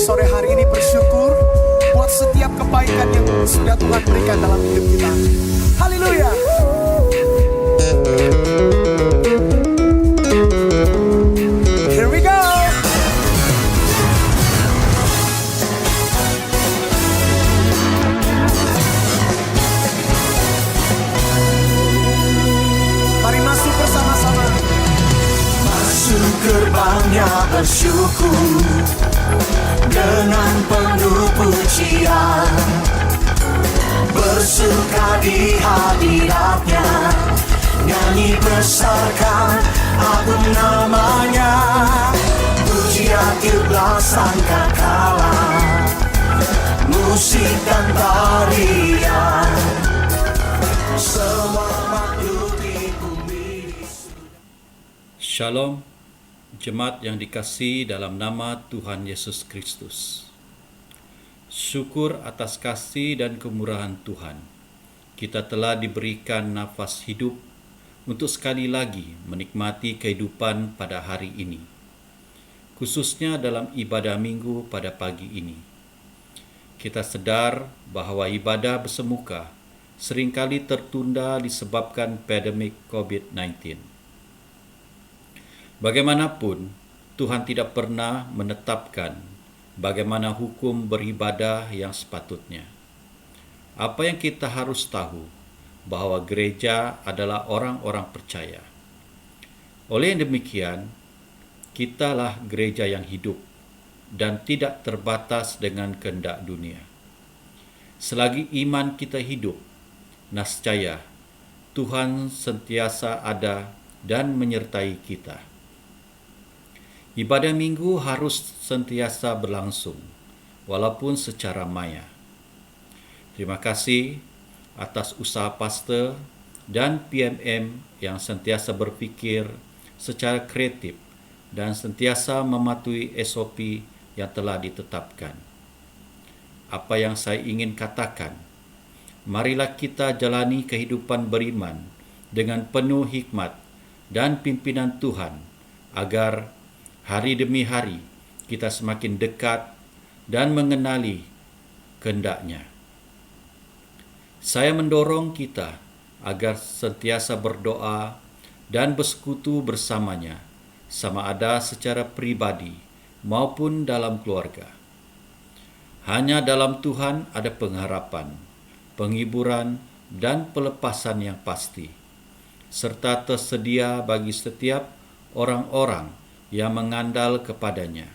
sore hari ini bersyukur buat setiap kebaikan yang sudah Tuhan berikan dalam hidup kita. Haleluya. Here we go. Mari masuk bersama-sama. Masuk gerbangnya bersyukur dengan penuh pujian, bersuka di hadiratnya, nyanyi besarkan agung namanya, pujian tiup sangkakala, musik dan tarian, semua makhluk di bumi. Shalom, jemaat yang dikasihi dalam nama Tuhan Yesus Kristus. Syukur atas kasih dan kemurahan Tuhan. Kita telah diberikan nafas hidup untuk sekali lagi menikmati kehidupan pada hari ini, khususnya dalam ibadah minggu pada pagi ini. Kita sadar bahwa ibadah bersemuka seringkali tertunda disebabkan pandemik COVID-19. Bagaimanapun, Tuhan tidak pernah menetapkan bagaimana hukum beribadah yang sepatutnya. Apa yang kita harus tahu, bahwa gereja adalah orang-orang percaya. Oleh demikian, kitalah gereja yang hidup dan tidak terbatas dengan kehendak dunia. Selagi iman kita hidup, nascaya Tuhan sentiasa ada dan menyertai kita. Ibadah minggu harus sentiasa berlangsung, walaupun secara maya. Terima kasih atas usaha pastor dan PMM yang sentiasa berpikir secara kreatif dan sentiasa mematuhi SOP yang telah ditetapkan. Apa yang saya ingin katakan, marilah kita jalani kehidupan beriman dengan penuh hikmat dan pimpinan Tuhan, agar hari demi hari kita semakin dekat dan mengenali kehendak-Nya. Saya mendorong kita agar sentiasa berdoa dan bersekutu bersamanya, sama ada secara pribadi maupun dalam keluarga. Hanya dalam Tuhan ada pengharapan, penghiburan, dan pelepasan yang pasti, serta tersedia bagi setiap orang-orang yang mengandal kepadanya.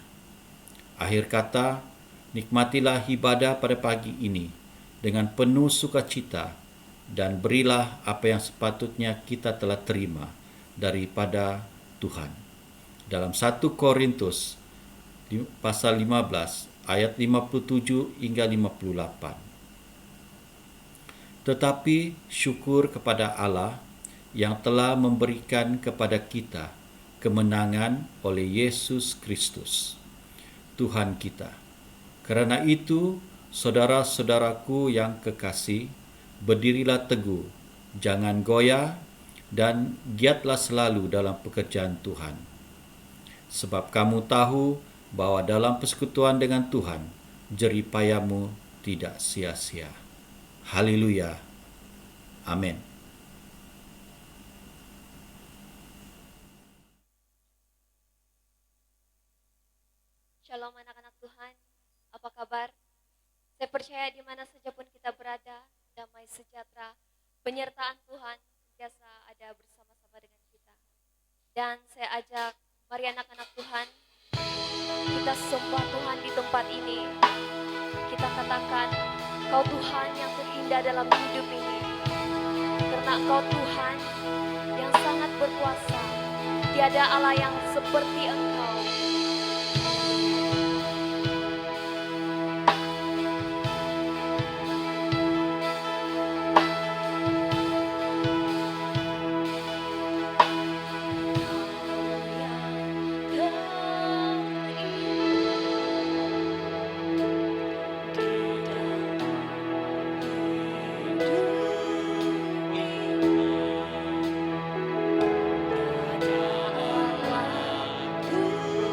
Akhir kata, nikmatilah ibadah pada pagi ini dengan penuh sukacita, dan berilah apa yang sepatutnya kita telah terima daripada Tuhan. Dalam 1 Korintus pasal 15 ayat 57 hingga 58. Tetapi syukur kepada Allah yang telah memberikan kepada kita kemenangan oleh Yesus Kristus, Tuhan kita. Karena itu, saudara-saudaraku yang kekasih, berdirilah teguh, jangan goyah, dan giatlah selalu dalam pekerjaan Tuhan. Sebab kamu tahu bahwa dalam persekutuan dengan Tuhan, jerih payahmu tidak sia-sia. Haleluya. Amin. Shalom anak-anak Tuhan, apa kabar? Saya percaya di mana saja pun kita berada, damai sejahtera, penyertaan Tuhan biasa ada bersama-sama dengan kita. Dan saya ajak, mari anak-anak Tuhan, kita sembah Tuhan di tempat ini. Kita katakan, Kau Tuhan yang terindah dalam hidup ini. Karena Engkau Tuhan yang sangat berkuasa, tiada Allah yang seperti Engkau. Hidup. 「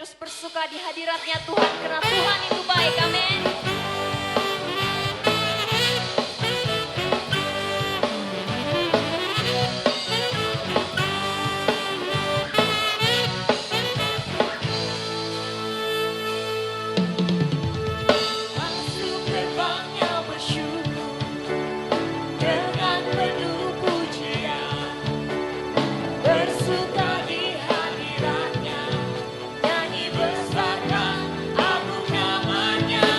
terus bersuka di hadiratnya Tuhan, karena Tuhan itu baik, amin. Masuk gerbangnya bersyukur dengan penuh pujian, bersuka di hadiratnya, nyanyi besarkan agung namanya.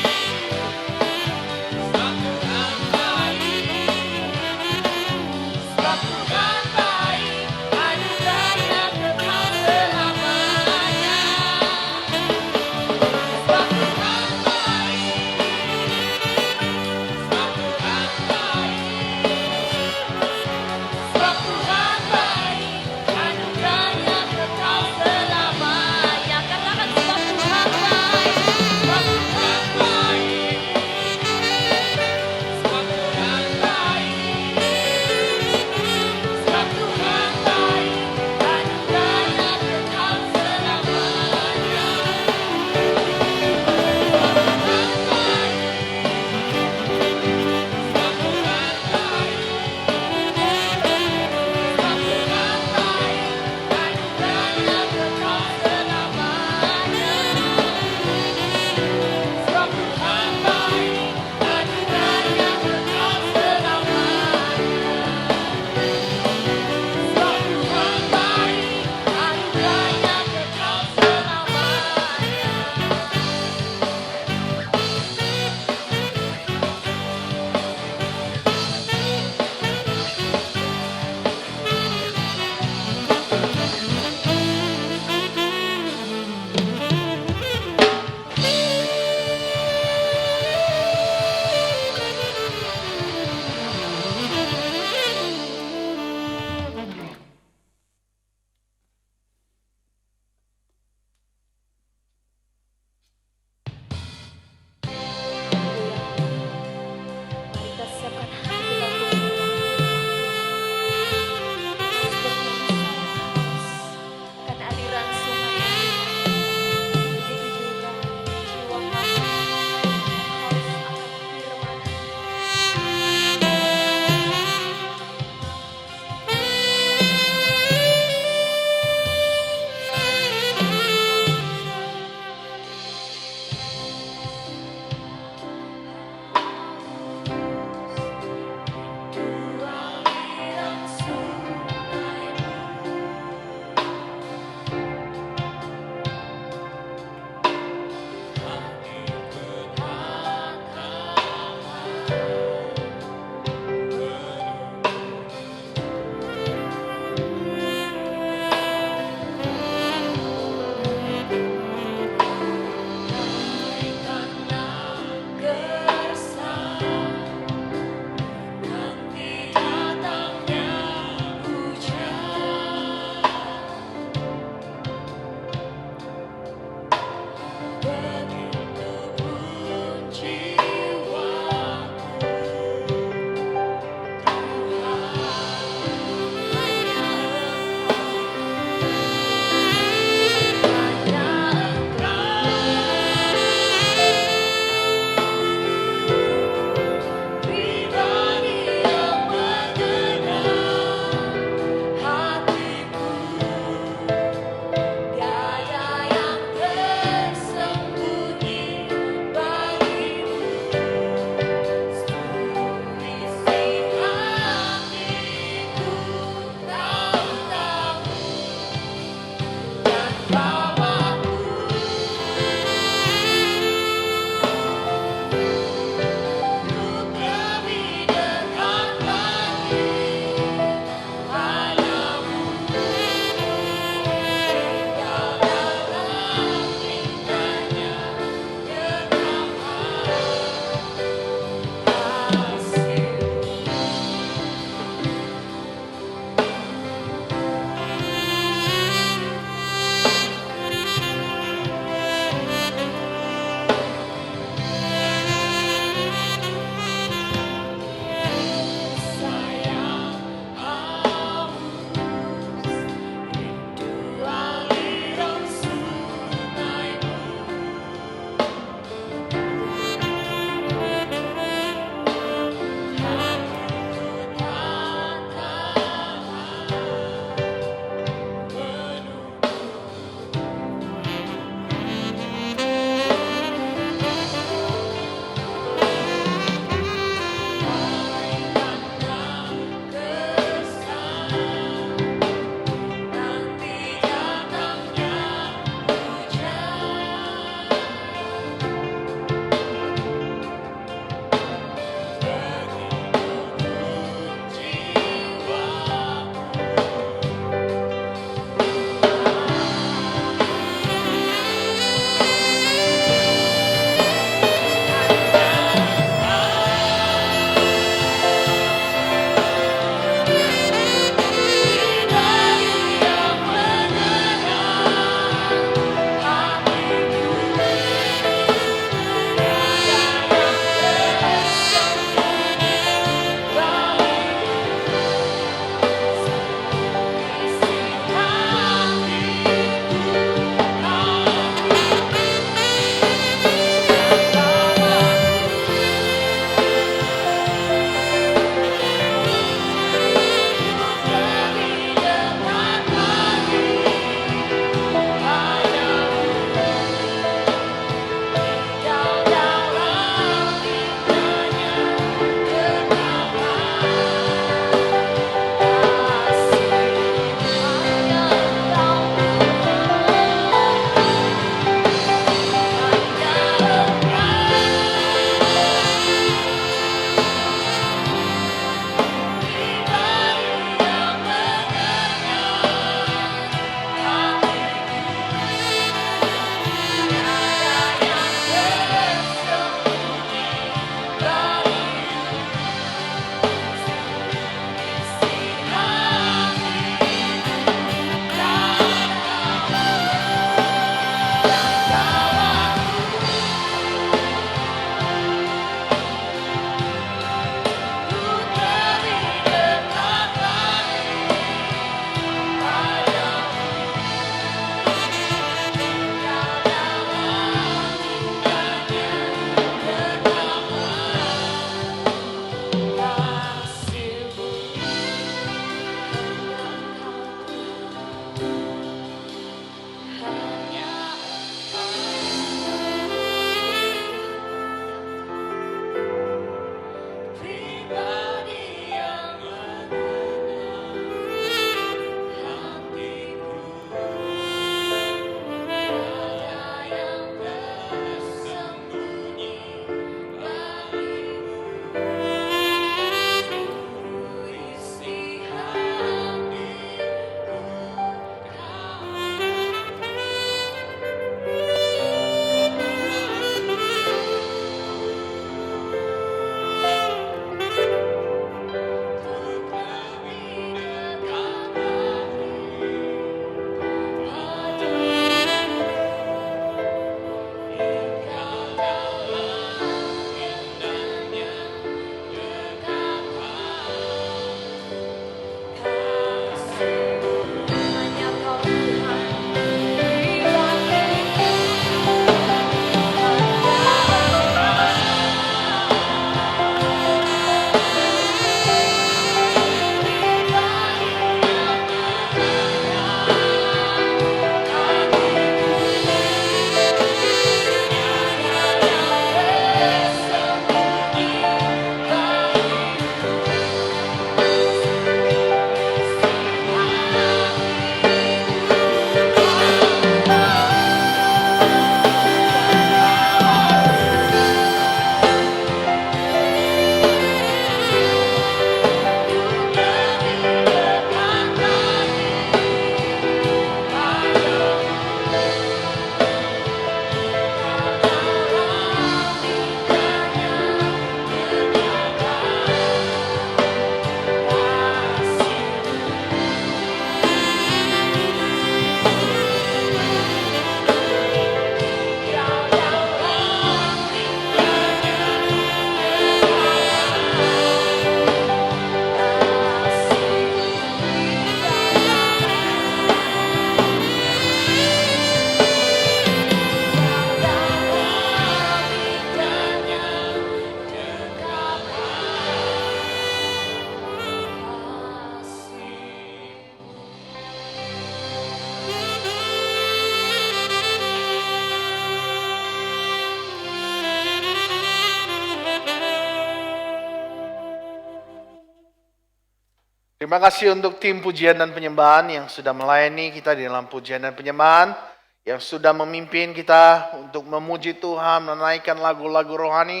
Terima kasih untuk tim pujian dan penyembahan yang sudah melayani kita di dalam pujian dan penyembahan, yang sudah memimpin kita untuk memuji Tuhan, menaikkan lagu-lagu rohani,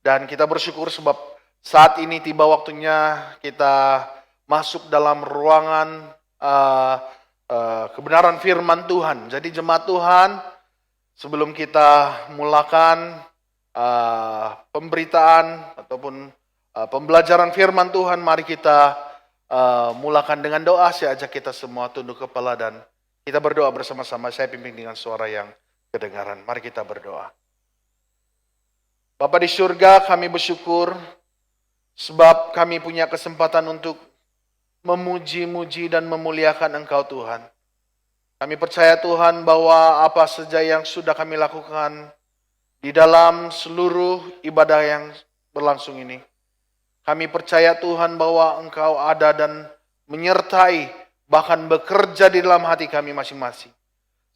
dan kita bersyukur sebab saat ini tiba waktunya kita masuk dalam ruangan kebenaran firman Tuhan. Jadi jemaat Tuhan, sebelum kita mulakan pemberitaan ataupun pembelajaran firman Tuhan, mari kita mulakan dengan doa. Saya ajak kita semua tunduk kepala dan kita berdoa bersama-sama. Saya pimpin dengan suara yang kedengaran. Mari kita berdoa. Bapa di surga, kami bersyukur sebab kami punya kesempatan untuk memuji-muji dan memuliakan Engkau Tuhan. Kami percaya Tuhan bahwa apa saja yang sudah kami lakukan di dalam seluruh ibadah yang berlangsung ini, kami percaya Tuhan bahwa Engkau ada dan menyertai, bahkan bekerja di dalam hati kami masing-masing.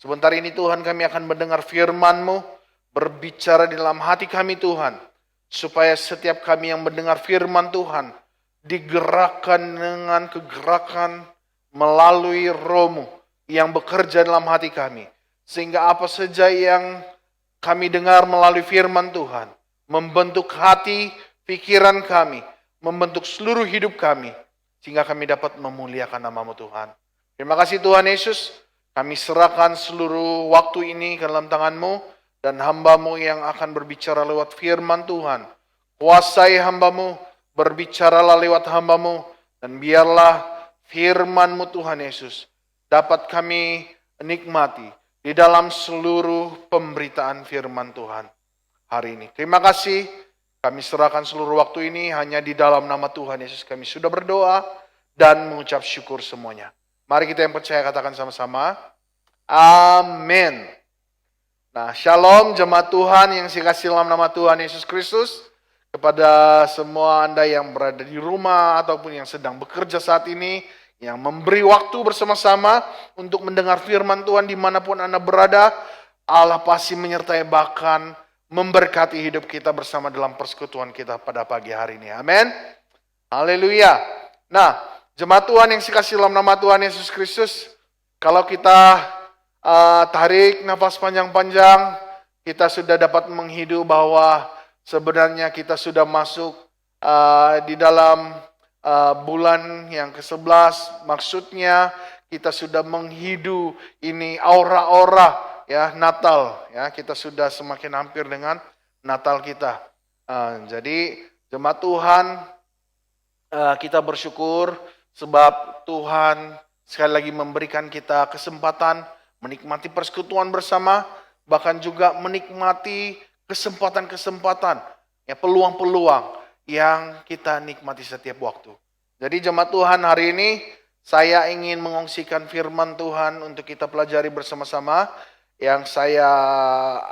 Sebentar ini Tuhan, kami akan mendengar firman-Mu, berbicara di dalam hati kami Tuhan, supaya setiap kami yang mendengar firman Tuhan, digerakkan dengan kegerakan melalui Roh-Mu yang bekerja dalam hati kami. Sehingga apa saja yang kami dengar melalui firman Tuhan, membentuk hati, pikiran kami, membentuk seluruh hidup kami, sehingga kami dapat memuliakan nama-Mu Tuhan. Terima kasih Tuhan Yesus, kami serahkan seluruh waktu ini ke dalam tangan-Mu, dan hamba-Mu yang akan berbicara lewat firman Tuhan. Kuasai hamba-Mu, berbicaralah lewat hamba-Mu, dan biarlah firman-Mu Tuhan Yesus dapat kami nikmati di dalam seluruh pemberitaan firman Tuhan hari ini. Terima kasih. Kami serahkan seluruh waktu ini hanya di dalam nama Tuhan Yesus. Kami sudah berdoa dan mengucap syukur semuanya. Mari kita yang percaya katakan sama-sama. Amin. Nah, shalom jemaat Tuhan yang dikasihi dalam nama Tuhan Yesus Kristus. Kepada semua Anda yang berada di rumah ataupun yang sedang bekerja saat ini, yang memberi waktu bersama-sama untuk mendengar firman Tuhan dimanapun Anda berada, Allah pasti menyertai bahkan memberkati hidup kita bersama dalam persekutuan kita pada pagi hari ini. Amin. Haleluya. Nah, jemaat Tuhan yang dikasihi dalam nama Tuhan Yesus Kristus, kalau kita tarik nafas panjang-panjang, kita sudah dapat menghidup bahwa sebenarnya kita sudah masuk di dalam bulan yang ke-11. Maksudnya kita sudah menghidup ini aura-aura ya Natal, ya kita sudah semakin hampir dengan Natal kita. Jadi jemaat Tuhan, kita bersyukur sebab Tuhan sekali lagi memberikan kita kesempatan menikmati persekutuan bersama, bahkan juga menikmati kesempatan-kesempatan, ya peluang-peluang yang kita nikmati setiap waktu. Jadi jemaat Tuhan, hari ini saya ingin mengongsikan firman Tuhan untuk kita pelajari bersama-sama, yang saya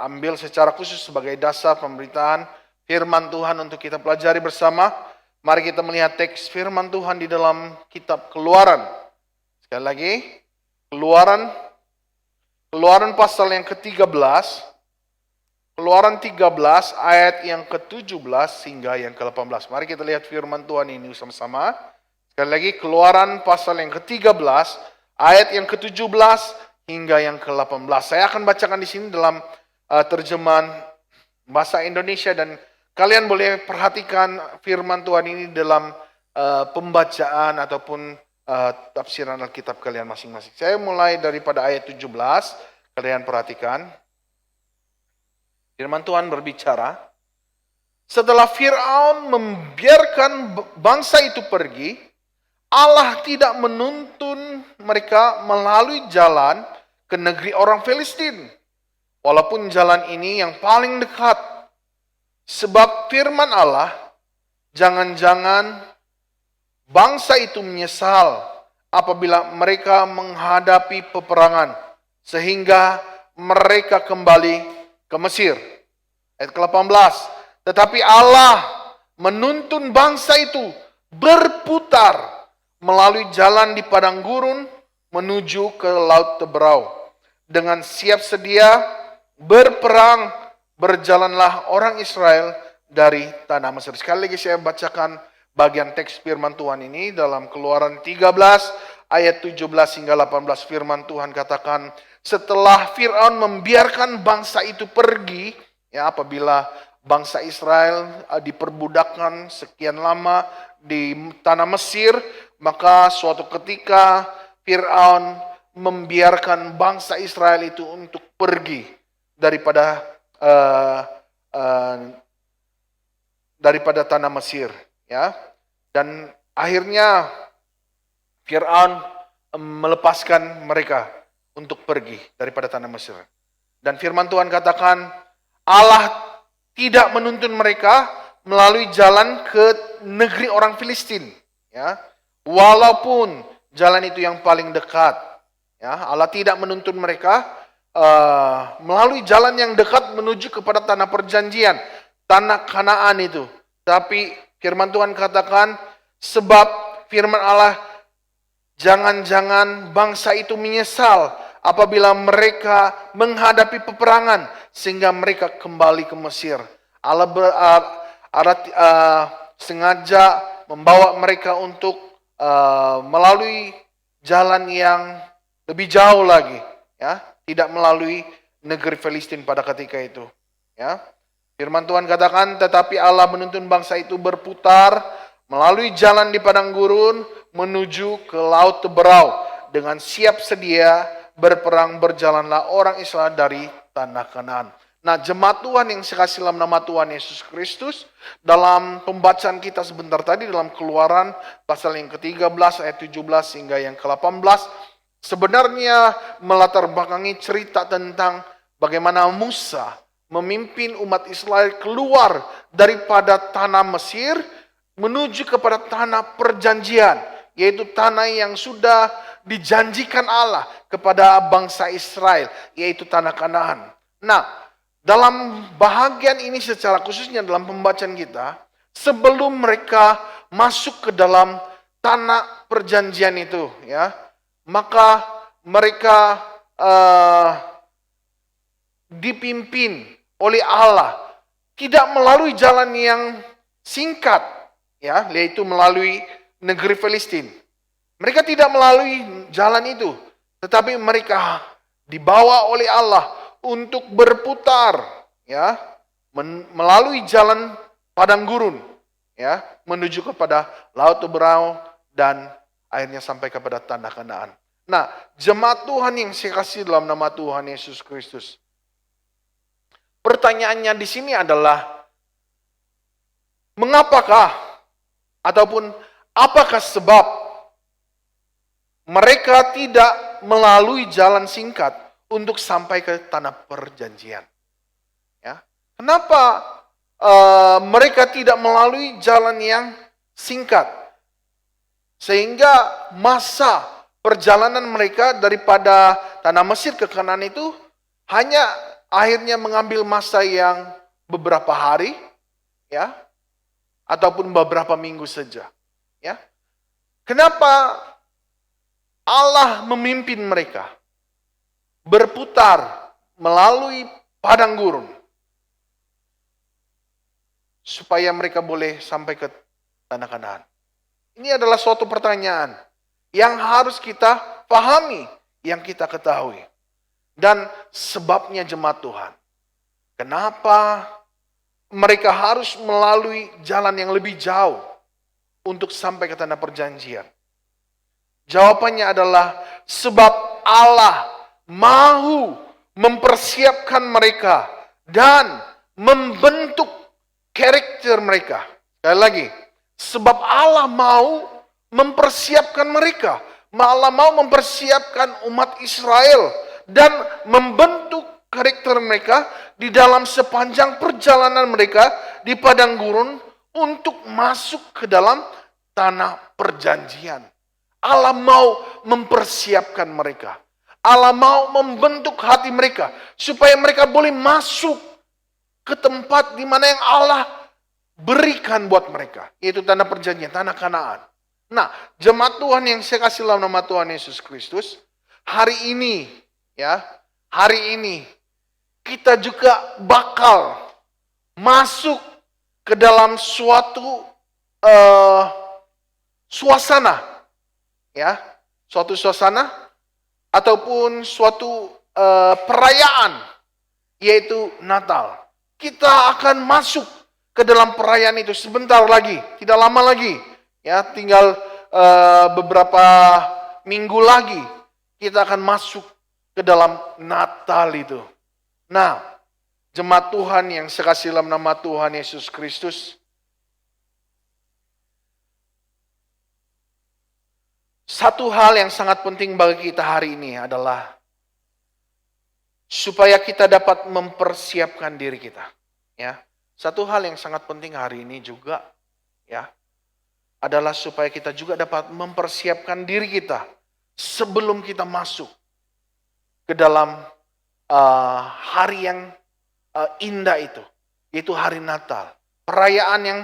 ambil secara khusus sebagai dasar pemberitaan firman Tuhan untuk kita pelajari bersama. Mari kita melihat teks firman Tuhan di dalam kitab Keluaran. Sekali lagi, Keluaran pasal yang ke-13, Keluaran 13 ayat yang ke-17 hingga yang ke-18. Mari kita lihat firman Tuhan ini sama-sama. Sekali lagi, Keluaran pasal yang ke-13 ayat yang ke-17 hingga yang ke-18. Saya akan bacakan di sini dalam terjemahan bahasa Indonesia, dan kalian boleh perhatikan firman Tuhan ini dalam pembacaan ataupun tafsiran Alkitab kalian masing-masing. Saya mulai daripada ayat 17, kalian perhatikan. Firman Tuhan berbicara, setelah Fir'aun membiarkan bangsa itu pergi, Allah tidak menuntun mereka melalui jalan ke negeri orang Filistin, walaupun jalan ini yang paling dekat. Sebab firman Allah, jangan-jangan bangsa itu menyesal apabila mereka menghadapi peperangan, sehingga mereka kembali ke Mesir. Ayat ke-18, tetapi Allah menuntun bangsa itu berputar melalui jalan di padang gurun menuju ke Laut Teberau. Dengan siap sedia berperang, berjalanlah orang Israel dari tanah Mesir. Sekali lagi saya bacakan bagian teks firman Tuhan ini dalam Keluaran 13 ayat 17 hingga 18. Firman Tuhan katakan, setelah Fir'aun membiarkan bangsa itu pergi, ya, apabila bangsa Israel diperbudakkan sekian lama di tanah Mesir, maka suatu ketika Fir'aun membiarkan bangsa Israel itu untuk pergi daripada tanah Mesir, ya. Dan akhirnya Fir'aun melepaskan mereka untuk pergi daripada tanah Mesir. Dan firman Tuhan katakan, Allah tidak menuntun mereka melalui jalan ke negeri orang Filistin, ya. Walaupun jalan itu yang paling dekat, ya, Allah tidak menuntun mereka melalui jalan yang dekat menuju kepada tanah perjanjian, tanah Kanaan itu. Tapi firman Tuhan katakan, sebab firman Allah, jangan-jangan bangsa itu menyesal apabila mereka menghadapi peperangan sehingga mereka kembali ke Mesir. Allah sengaja membawa mereka untuk melalui jalan yang lebih jauh lagi, ya, tidak melalui negeri Filistin pada ketika itu, ya. Firman Tuhan katakan, tetapi Allah menuntun bangsa itu berputar melalui jalan di padang gurun menuju ke laut Teberau. Dengan siap sedia berperang berjalanlah orang Israel dari tanah Kanaan. Nah, jemaat Tuhan yang saya kasih dalam nama Tuhan Yesus Kristus, dalam pembacaan kita sebentar tadi dalam Keluaran pasal yang ke-13 ayat 17 hingga yang ke-18, sebenarnya melatar belakangi cerita tentang bagaimana Musa memimpin umat Israel keluar daripada tanah Mesir menuju kepada tanah perjanjian, yaitu tanah yang sudah dijanjikan Allah kepada bangsa Israel, yaitu tanah Kanaan. Nah, dalam bahagian ini secara khususnya dalam pembacaan kita, sebelum mereka masuk ke dalam tanah perjanjian itu, ya, maka mereka dipimpin oleh Allah tidak melalui jalan yang singkat, ya, yaitu melalui negeri Filistin. Mereka tidak melalui jalan itu, tetapi mereka dibawa oleh Allah untuk berputar, ya, melalui jalan padang gurun, ya, menuju kepada laut Teberau dan akhirnya sampai kepada tanah Kanaan. Nah, jemaat Tuhan yang saya kasih dalam nama Tuhan Yesus Kristus, pertanyaannya di sini adalah, mengapakah ataupun apakah sebab mereka tidak melalui jalan singkat untuk sampai ke tanah perjanjian? Ya, kenapa mereka tidak melalui jalan yang singkat sehingga masa perjalanan mereka daripada tanah Mesir ke Kanaan itu hanya akhirnya mengambil masa yang beberapa hari, ya, ataupun beberapa minggu saja, ya. Kenapa Allah memimpin mereka berputar melalui padang gurun supaya mereka boleh sampai ke tanah Kanaan? Ini adalah suatu pertanyaan yang harus kita pahami, yang kita ketahui. Dan sebabnya jemaat Tuhan, kenapa mereka harus melalui jalan yang lebih jauh untuk sampai ke tanah perjanjian? Jawabannya adalah sebab Allah mau mempersiapkan mereka dan membentuk karakter mereka. Sekali lagi, sebab Allah mau mempersiapkan mereka, Allah mau mempersiapkan umat Israel dan membentuk karakter mereka di dalam sepanjang perjalanan mereka di padang gurun untuk masuk ke dalam tanah perjanjian. Allah mau mempersiapkan mereka. Allah mau membentuk hati mereka supaya mereka boleh masuk ke tempat di mana yang Allah berikan buat mereka, yaitu tanah perjanjian, tanah Kanaan. Nah, jemaat Tuhan yang saya kasih dalam nama Tuhan Yesus Kristus, hari ini, ya, hari ini kita juga bakal masuk ke dalam suatu suasana, ya, suatu suasana ataupun suatu perayaan, yaitu Natal. Kita akan masuk ke dalam perayaan itu sebentar lagi, tidak lama lagi, ya, tinggal beberapa minggu lagi kita akan masuk ke dalam Natal itu. Nah, jemaat Tuhan yang sekasih dalam nama Tuhan Yesus Kristus, satu hal yang sangat penting bagi kita hari ini adalah supaya kita dapat mempersiapkan diri kita. Ya, satu hal yang sangat penting hari ini juga, ya, adalah supaya kita juga dapat mempersiapkan diri kita sebelum kita masuk ke dalam hari yang indah itu, yaitu hari Natal. Perayaan yang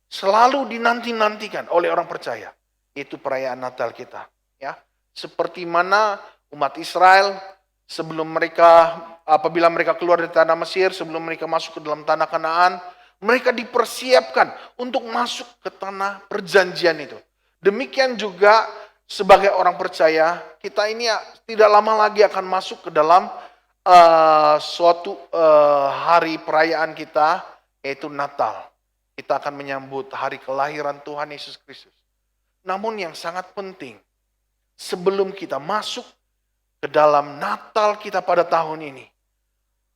selalu dinanti-nantikan oleh orang percaya, yaitu perayaan Natal kita. Ya, seperti mana umat Israel sebelum mereka, apabila mereka keluar dari tanah Mesir, sebelum mereka masuk ke dalam tanah Kanaan, mereka dipersiapkan untuk masuk ke tanah perjanjian itu. Demikian juga sebagai orang percaya, kita ini tidak lama lagi akan masuk ke dalam suatu hari perayaan kita, yaitu Natal. Kita akan menyambut hari kelahiran Tuhan Yesus Kristus. Namun yang sangat penting, sebelum kita masuk ke dalam Natal kita pada tahun ini,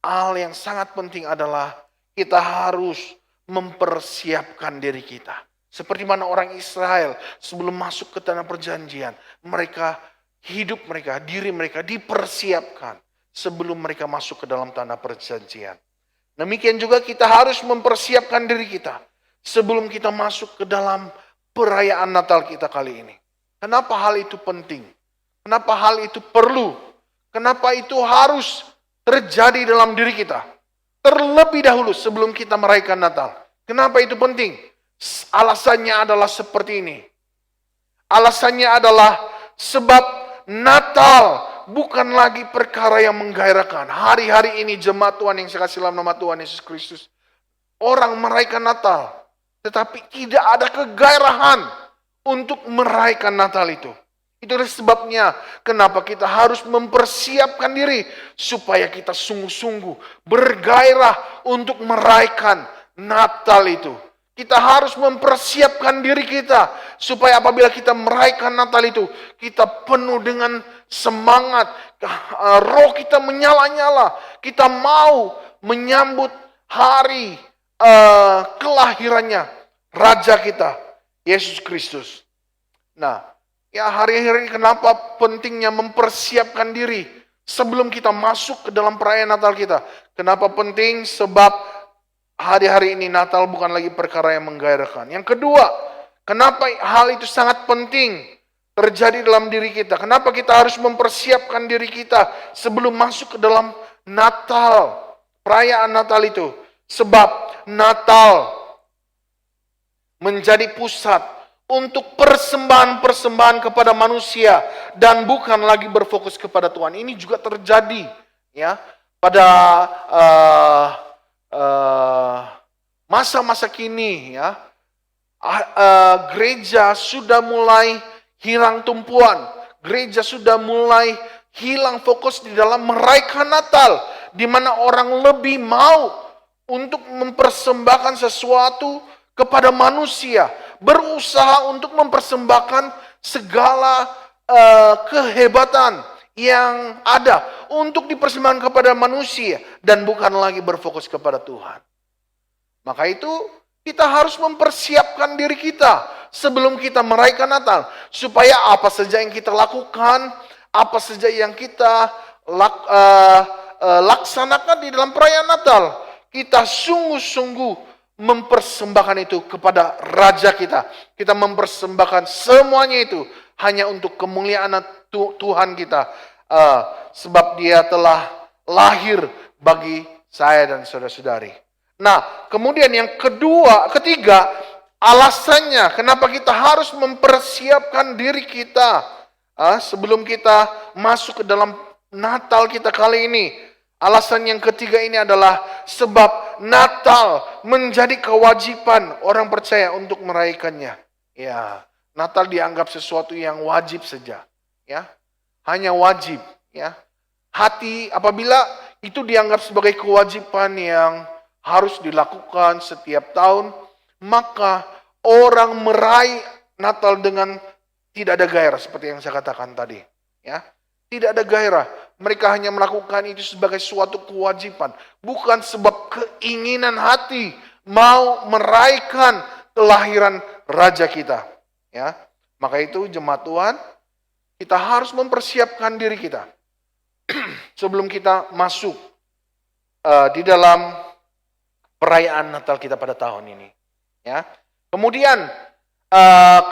hal yang sangat penting adalah kita harus mempersiapkan diri kita. Seperti mana orang Israel sebelum masuk ke tanah perjanjian, diri mereka dipersiapkan sebelum mereka masuk ke dalam tanah perjanjian. Demikian juga kita harus mempersiapkan diri kita sebelum kita masuk ke dalam perayaan Natal kita kali ini. Kenapa hal itu penting? Kenapa hal itu perlu? Kenapa itu harus terjadi dalam diri kita? Terlebih dahulu sebelum kita merayakan Natal. Kenapa itu penting? Alasannya adalah seperti ini. Alasannya adalah sebab Natal bukan lagi perkara yang menggairahkan. Hari-hari ini jemaat Tuhan yang sekasih dalam nama Tuhan Yesus Kristus, orang merayakan Natal, tetapi tidak ada kegairahan untuk merayakan Natal itu. Itulah sebabnya kenapa kita harus mempersiapkan diri supaya kita sungguh-sungguh bergairah untuk merayakan Natal itu. Kita harus mempersiapkan diri kita supaya apabila kita merayakan Natal itu, kita penuh dengan semangat, roh kita menyala-nyala, kita mau menyambut hari kelahirannya Raja kita, Yesus Kristus. Nah, ya hari-hari ini kenapa pentingnya mempersiapkan diri sebelum kita masuk ke dalam perayaan Natal kita? Kenapa penting? Sebab hari-hari ini Natal bukan lagi perkara yang menggairahkan. Yang kedua, kenapa hal itu sangat penting terjadi dalam diri kita? Kenapa kita harus mempersiapkan diri kita sebelum masuk ke dalam Natal, perayaan Natal itu? Sebab Natal menjadi pusat untuk persembahan-persembahan kepada manusia dan bukan lagi berfokus kepada Tuhan. Ini juga terjadi, ya, pada masa-masa kini, ya. Gereja sudah mulai hilang tumpuan. Gereja sudah mulai hilang fokus di dalam merayakan Natal, di mana orang lebih mau untuk mempersembahkan sesuatu kepada manusia, berusaha untuk mempersembahkan segala kehebatan yang ada untuk dipersembahkan kepada manusia dan bukan lagi berfokus kepada Tuhan. Maka itu kita harus mempersiapkan diri kita sebelum kita merayakan Natal, supaya apa saja yang kita lakukan, apa saja yang kita laksanakan di dalam perayaan Natal, kita sungguh-sungguh mempersembahkan itu kepada Raja kita. Kita mempersembahkan semuanya itu hanya untuk kemuliaan Tuhan kita. Sebab dia telah lahir bagi saya dan saudara-saudari. Nah, kemudian yang ketiga, alasannya kenapa kita harus mempersiapkan diri kita sebelum kita masuk ke dalam Natal kita kali ini Alasan yang ketiga ini adalah sebab Natal menjadi kewajiban orang percaya untuk merayakannya. Ya, Natal dianggap sesuatu yang wajib saja, ya. Hanya wajib, ya. Apabila itu dianggap sebagai kewajiban yang harus dilakukan setiap tahun, maka orang meraih Natal dengan tidak ada gairah seperti yang saya katakan tadi, ya. Tidak ada gairah. Mereka hanya melakukan itu sebagai suatu kewajiban, bukan sebab keinginan hati mau merayakan kelahiran raja kita, ya. Maka itu jemaat Tuhan, kita harus mempersiapkan diri kita sebelum kita masuk di dalam perayaan Natal kita pada tahun ini, ya. Kemudian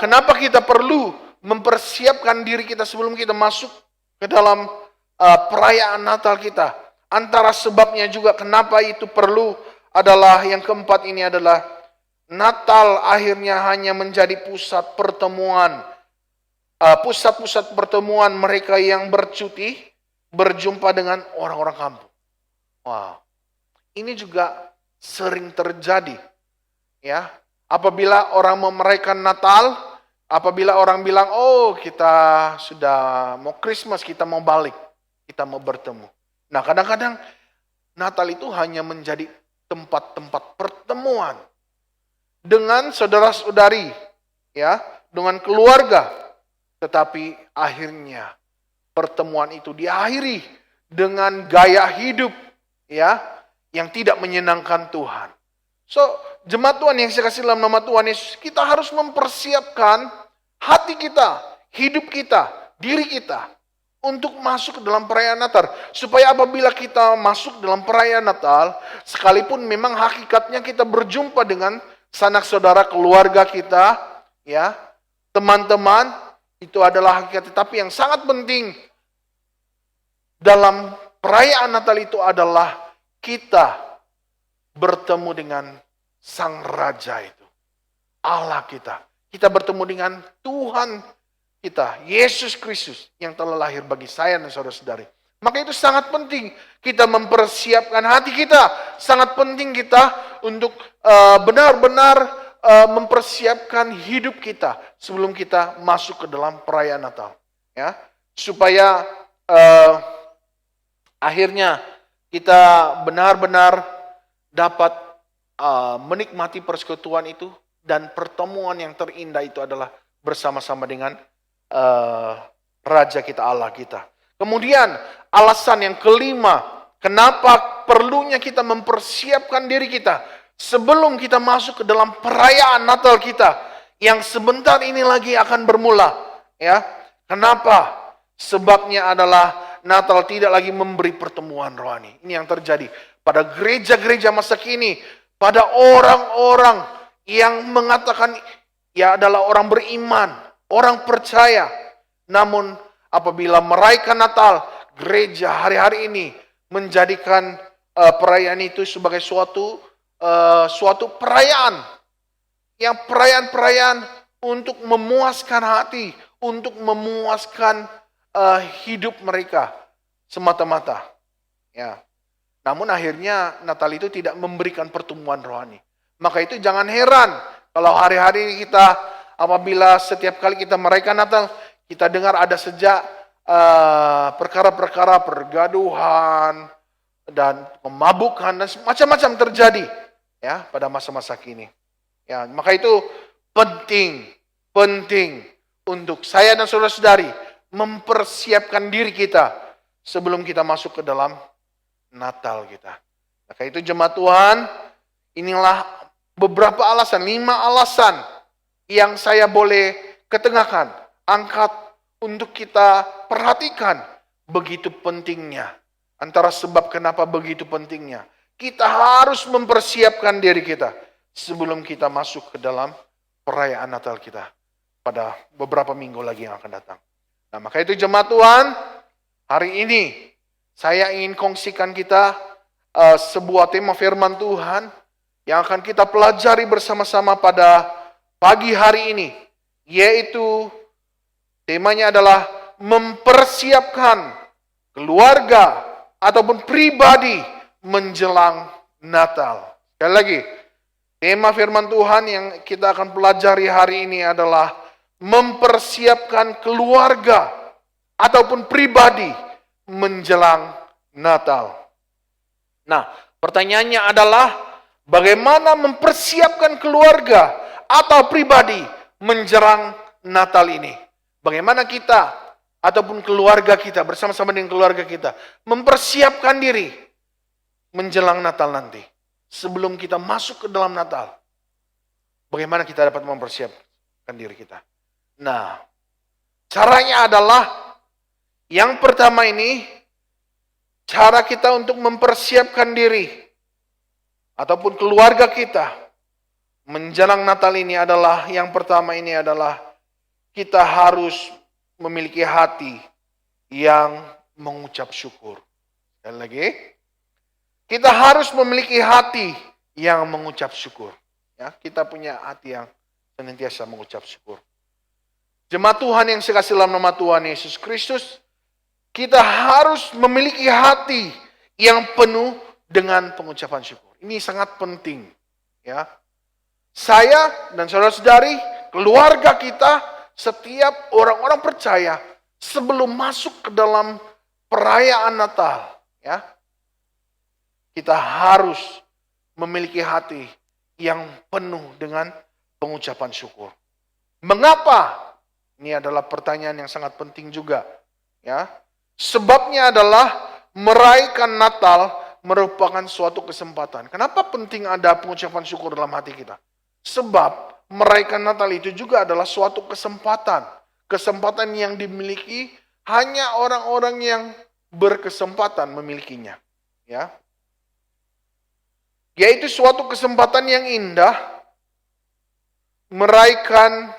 kenapa kita perlu mempersiapkan diri kita sebelum kita masuk ke dalam perayaan Natal kita? Antara sebabnya juga kenapa itu perlu adalah yang keempat ini adalah Natal akhirnya hanya menjadi pusat pertemuan, pusat-pusat pertemuan mereka yang bercuti berjumpa dengan orang-orang kampung. Wow, ini juga sering terjadi, ya. Apabila orang mau merayakan Natal, apabila orang bilang, oh kita sudah mau Christmas, kita mau balik, kita mau bertemu. Nah, kadang-kadang Natal itu hanya menjadi tempat-tempat pertemuan dengan saudara-saudari, ya, dengan keluarga. Tetapi akhirnya pertemuan itu diakhiri dengan gaya hidup, ya, yang tidak menyenangkan Tuhan. So, jemaat Tuhan yang saya kasih dalam nama Tuhan Yesus, kita harus mempersiapkan hati kita, hidup kita, diri kita untuk masuk ke dalam perayaan Natal. Supaya apabila kita masuk dalam perayaan Natal, sekalipun memang hakikatnya kita berjumpa dengan sanak saudara keluarga kita, ya, teman-teman, itu adalah hakikat. Tapi yang sangat penting dalam perayaan Natal itu adalah kita bertemu dengan Sang Raja itu, Allah kita. Kita bertemu dengan Tuhan kita, Yesus Kristus yang telah lahir bagi saya dan saudara-saudari. Maka itu sangat penting kita mempersiapkan hati kita. Sangat penting kita untuk benar-benar mempersiapkan hidup kita sebelum kita masuk ke dalam perayaan Natal, ya, supaya akhirnya kita benar-benar dapat menikmati persekutuan itu, dan pertemuan yang terindah itu adalah bersama-sama dengan Raja kita, Allah kita. Kemudian alasan yang kelima, kenapa perlunya kita mempersiapkan diri kita sebelum kita masuk ke dalam perayaan Natal kita yang sebentar ini lagi akan bermula, ya. Kenapa? Sebabnya adalah Natal tidak lagi memberi pertemuan rohani. Ini yang terjadi pada gereja-gereja masa kini, pada orang-orang yang mengatakan ya adalah orang beriman, orang percaya. Namun apabila merayakan Natal, gereja hari-hari ini menjadikan perayaan itu sebagai suatu perayaan, yang perayaan-perayaan untuk memuaskan hati, untuk memuaskan hidup mereka semata-mata, ya. Namun akhirnya Natal itu tidak memberikan pertemuan rohani. Maka itu jangan heran kalau hari-hari ini kita, apabila setiap kali kita merayakan Natal, kita dengar ada sejak perkara-perkara pergaduhan dan pemabukan dan macam-macam terjadi, ya, pada masa-masa kini. Ya, maka itu penting untuk saya dan saudara-saudari mempersiapkan diri kita sebelum kita masuk ke dalam Natal kita. Maka itu jemaat Tuhan, inilah beberapa alasan, 5 alasan yang saya boleh ketengahkan, angkat untuk kita perhatikan. Begitu pentingnya, antara sebab kenapa begitu pentingnya, kita harus mempersiapkan diri kita sebelum kita masuk ke dalam perayaan Natal kita pada beberapa minggu lagi yang akan datang. Nah, maka itu jemaat Tuhan, hari ini saya ingin kongsikan kita sebuah tema firman Tuhan yang akan kita pelajari bersama-sama pada pagi hari ini, yaitu temanya adalah mempersiapkan keluarga ataupun pribadi menjelang Natal. Sekali lagi, tema firman Tuhan yang kita akan pelajari hari ini adalah mempersiapkan keluarga ataupun pribadi menjelang Natal. Nah, pertanyaannya adalah bagaimana mempersiapkan keluarga atau pribadi menjelang Natal ini? Bagaimana kita ataupun keluarga kita bersama-sama dengan keluarga kita mempersiapkan diri menjelang Natal nanti. Sebelum kita masuk ke dalam Natal, bagaimana kita dapat mempersiapkan diri kita? Nah, caranya adalah yang pertama ini, cara kita untuk mempersiapkan diri ataupun keluarga kita menjelang Natal ini adalah, yang pertama ini adalah kita harus memiliki hati yang mengucap syukur. Sekali lagi, kita harus memiliki hati yang mengucap syukur. Ya, kita punya hati yang senantiasa mengucap syukur. Jemaat Tuhan yang saya kasih dalam nama Tuhan Yesus Kristus, kita harus memiliki hati yang penuh dengan pengucapan syukur. Ini sangat penting. Ya, saya dan saudara-saudari, keluarga kita, setiap orang-orang percaya sebelum masuk ke dalam perayaan Natal, ya, kita harus memiliki hati yang penuh dengan pengucapan syukur. Mengapa? Ini adalah pertanyaan yang sangat penting juga. Ya, sebabnya adalah merayakan Natal merupakan suatu kesempatan. Kenapa penting ada pengucapan syukur dalam hati kita? Sebab merayakan Natal itu juga adalah suatu kesempatan. Kesempatan yang dimiliki hanya orang-orang yang berkesempatan memilikinya. Ya, yaitu suatu kesempatan yang indah merayakan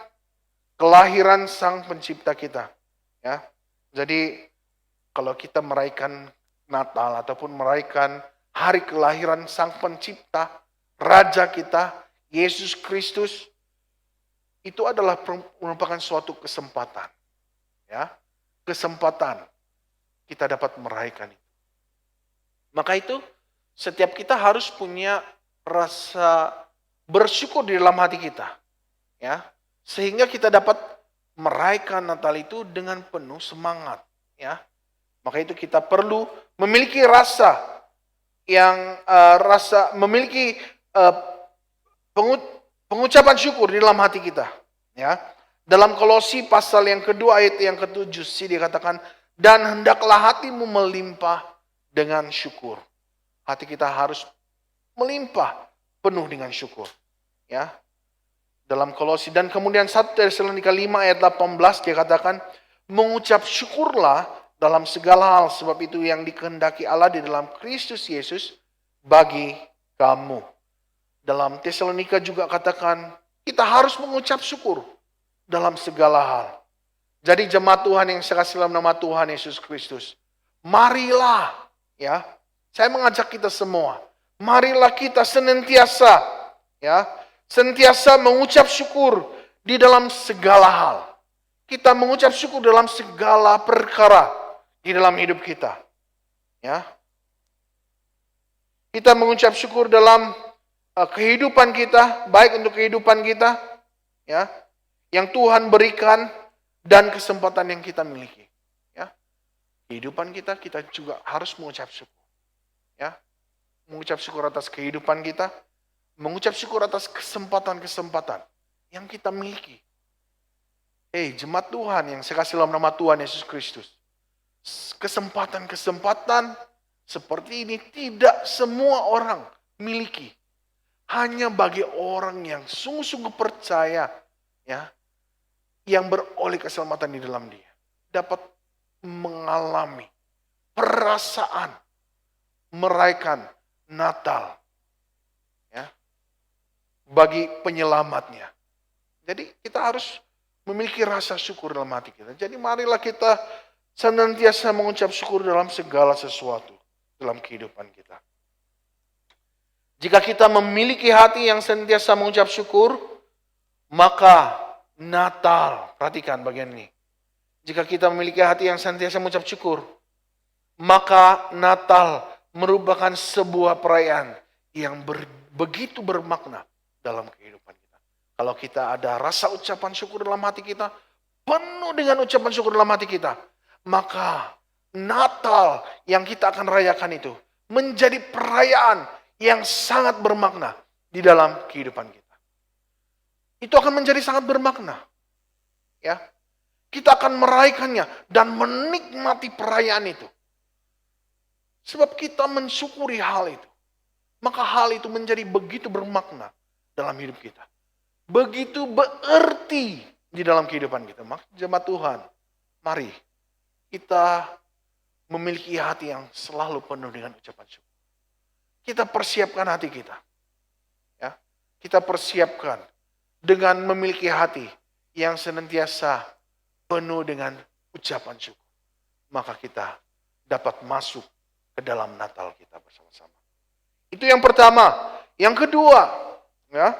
kelahiran Sang Pencipta kita. Ya, jadi kalau kita merayakan Natal ataupun merayakan hari kelahiran Sang Pencipta, Raja kita, Yesus Kristus, itu adalah merupakan suatu kesempatan. Ya, kesempatan kita dapat merayakan itu. Maka itu, setiap kita harus punya rasa bersyukur di dalam hati kita. Ya, sehingga kita dapat merayakan Natal itu dengan penuh semangat. Ya, maka itu kita perlu memiliki rasa yang memiliki pengucapan syukur di dalam hati kita. Ya, dalam Kolose pasal yang kedua ayat yang ke-7 dikatakan, dan hendaklah hatimu melimpah dengan syukur. Hati kita harus melimpah penuh dengan syukur. Ya, dalam Kolose, dan kemudian 1 Tesalonika 5 ayat 18 dikatakan, mengucap syukurlah dalam segala hal, sebab itu yang dikehendaki Allah di dalam Kristus Yesus bagi kamu. Dalam Tesalonika juga katakan, kita harus mengucap syukur dalam segala hal. Jadi jemaat Tuhan yang saya kasih dalam nama Tuhan Yesus Kristus, marilah, ya, saya mengajak kita semua, marilah kita senantiasa, ya, senantiasa mengucap syukur di dalam segala hal. Kita mengucap syukur dalam segala perkara di dalam hidup kita. Ya, kita mengucap syukur dalam kehidupan kita, baik untuk kehidupan kita, ya, yang Tuhan berikan dan kesempatan yang kita miliki. Ya, kehidupan kita juga harus mengucap syukur. Ya, mengucap syukur atas kehidupan kita, mengucap syukur atas kesempatan-kesempatan yang kita miliki. Jemaat Tuhan yang saya kasih dalam nama Tuhan Yesus Kristus, kesempatan-kesempatan seperti ini tidak semua orang miliki. Hanya bagi orang yang sungguh-sungguh percaya, ya, yang beroleh keselamatan di dalam dia, dapat mengalami perasaan merayakan Natal, ya, bagi penyelamatnya. Jadi kita harus memiliki rasa syukur dalam hati kita. Jadi marilah kita senantiasa mengucap syukur dalam segala sesuatu dalam kehidupan kita. Jika kita memiliki hati yang senantiasa mengucap syukur, maka Natal, perhatikan bagian ini. Jika kita memiliki hati yang senantiasa mengucap syukur, maka Natal merupakan sebuah perayaan yang begitu bermakna dalam kehidupan kita. Kalau kita ada rasa ucapan syukur dalam hati kita, penuh dengan ucapan syukur dalam hati kita, maka Natal yang kita akan rayakan itu menjadi perayaan yang sangat bermakna di dalam kehidupan kita. Itu akan menjadi sangat bermakna. Ya. Kita akan merayakannya dan menikmati perayaan itu. Sebab kita mensyukuri hal itu. Maka hal itu menjadi begitu bermakna dalam hidup kita. Begitu berarti di dalam kehidupan kita. Maka jemaat Tuhan, mari kita memiliki hati yang selalu penuh dengan ucapan syukur. Kita persiapkan hati kita. Ya, kita persiapkan dengan memiliki hati yang senantiasa penuh dengan ucapan syukur. Maka kita dapat masuk ke dalam Natal kita bersama-sama. Itu yang pertama. Yang kedua, ya,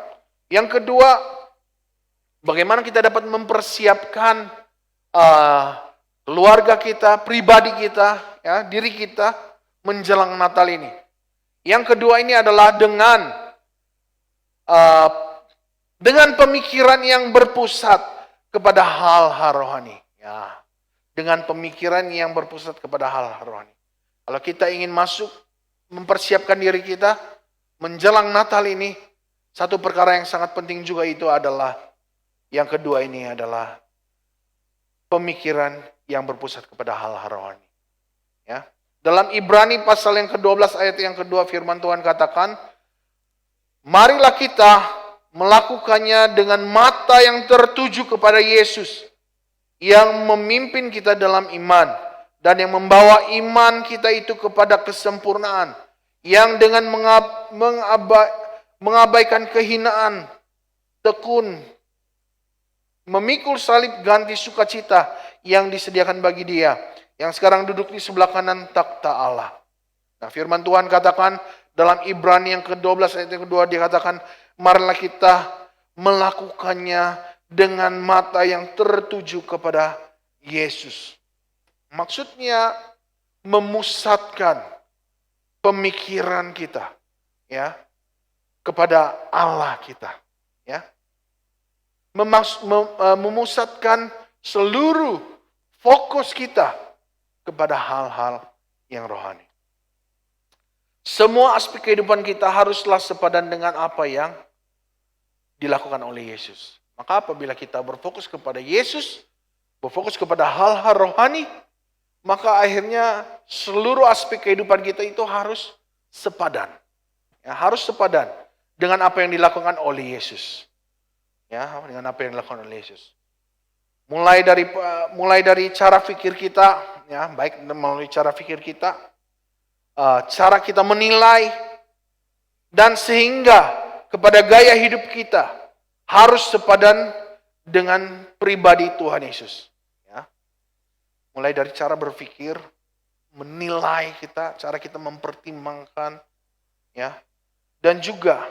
bagaimana kita dapat mempersiapkan keluarga kita, pribadi kita, ya, diri kita menjelang Natal ini. Yang kedua ini adalah dengan pemikiran yang berpusat kepada hal-hal rohani. Ya, dengan pemikiran yang berpusat kepada hal-hal rohani. Kalau kita ingin masuk, mempersiapkan diri kita menjelang Natal ini, satu perkara yang sangat penting juga itu adalah, yang kedua ini adalah pemikiran yang berpusat kepada hal-hal rohani. Ya. Dalam Ibrani pasal yang ke-12 ayat yang kedua firman Tuhan katakan, marilah kita melakukannya dengan mata yang tertuju kepada Yesus, yang memimpin kita dalam iman, dan yang membawa iman kita itu kepada kesempurnaan, yang dengan mengabaikan kehinaan, tekun, memikul salib ganti sukacita yang disediakan bagi Dia, yang sekarang duduk di sebelah kanan takhta Allah. Nah, firman Tuhan katakan dalam Ibrani yang ke-12 ayat yang kedua, dia katakan, marilah kita melakukannya dengan mata yang tertuju kepada Yesus. Maksudnya memusatkan pemikiran kita, ya, kepada Allah kita, ya. Memusatkan seluruh fokus kita kepada hal-hal yang rohani. Semua aspek kehidupan kita haruslah sepadan dengan apa yang dilakukan oleh Yesus. Maka apabila kita berfokus kepada Yesus, berfokus kepada hal-hal rohani, maka akhirnya seluruh aspek kehidupan kita itu harus sepadan. Ya, harus sepadan dengan apa yang dilakukan oleh Yesus. Ya, dengan apa yang dilakukan oleh Yesus. Mulai dari cara pikir kita, ya, baik melalui cara pikir kita, cara kita menilai, dan sehingga kepada gaya hidup kita harus sepadan dengan pribadi Tuhan Yesus. Ya. Mulai dari cara berpikir, menilai kita, cara kita mempertimbangkan, ya, dan juga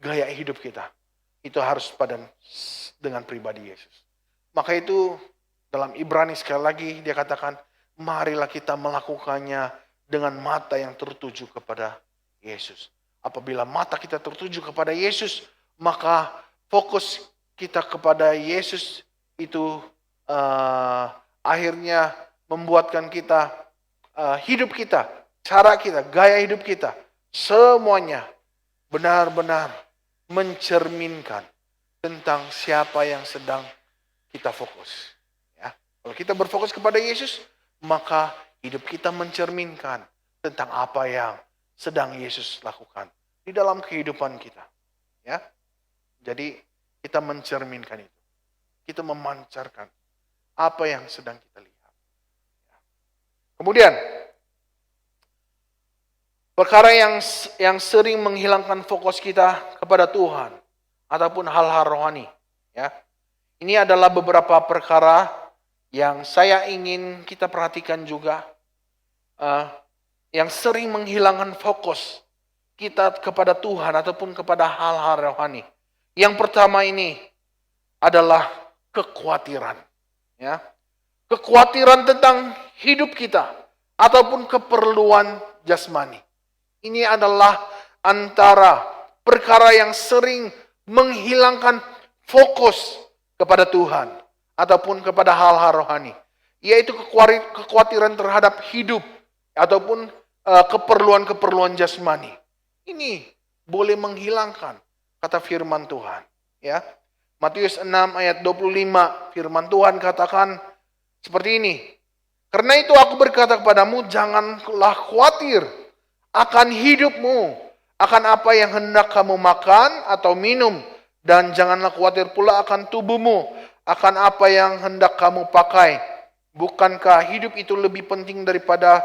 gaya hidup kita. Itu harus sepadan dengan pribadi Yesus. Maka itu dalam Ibrani sekali lagi dia katakan, marilah kita melakukannya dengan mata yang tertuju kepada Yesus. Apabila mata kita tertuju kepada Yesus, maka fokus kita kepada Yesus itu akhirnya membuatkan kita, hidup kita, cara kita, gaya hidup kita, semuanya benar-benar mencerminkan tentang siapa yang sedang kita fokus. Ya. Kalau kita berfokus kepada Yesus, maka hidup kita mencerminkan tentang apa yang sedang Yesus lakukan di dalam kehidupan kita. Ya. Jadi kita mencerminkan itu. Kita memancarkan apa yang sedang kita lihat. Ya. Kemudian, perkara yang sering menghilangkan fokus kita kepada Tuhan ataupun hal-hal rohani. Ya. Ini adalah beberapa perkara yang saya ingin kita perhatikan juga, yang sering menghilangkan fokus kita kepada Tuhan ataupun kepada hal-hal rohani. Yang pertama ini adalah kekhawatiran. Ya. Kekhawatiran tentang hidup kita ataupun keperluan jasmani. Ini adalah antara perkara yang sering menghilangkan fokus kepada Tuhan ataupun kepada hal-hal rohani, yaitu kekhawatiran terhadap hidup ataupun keperluan-keperluan jasmani. Ini boleh menghilangkan, kata firman Tuhan. Ya, Matius 6 ayat 25, firman Tuhan katakan seperti ini. Karena itu aku berkata kepadamu, janganlah khawatir akan hidupmu, akan apa yang hendak kamu makan atau minum, dan janganlah khawatir pula akan tubuhmu, akan apa yang hendak kamu pakai. Bukankah hidup itu lebih penting daripada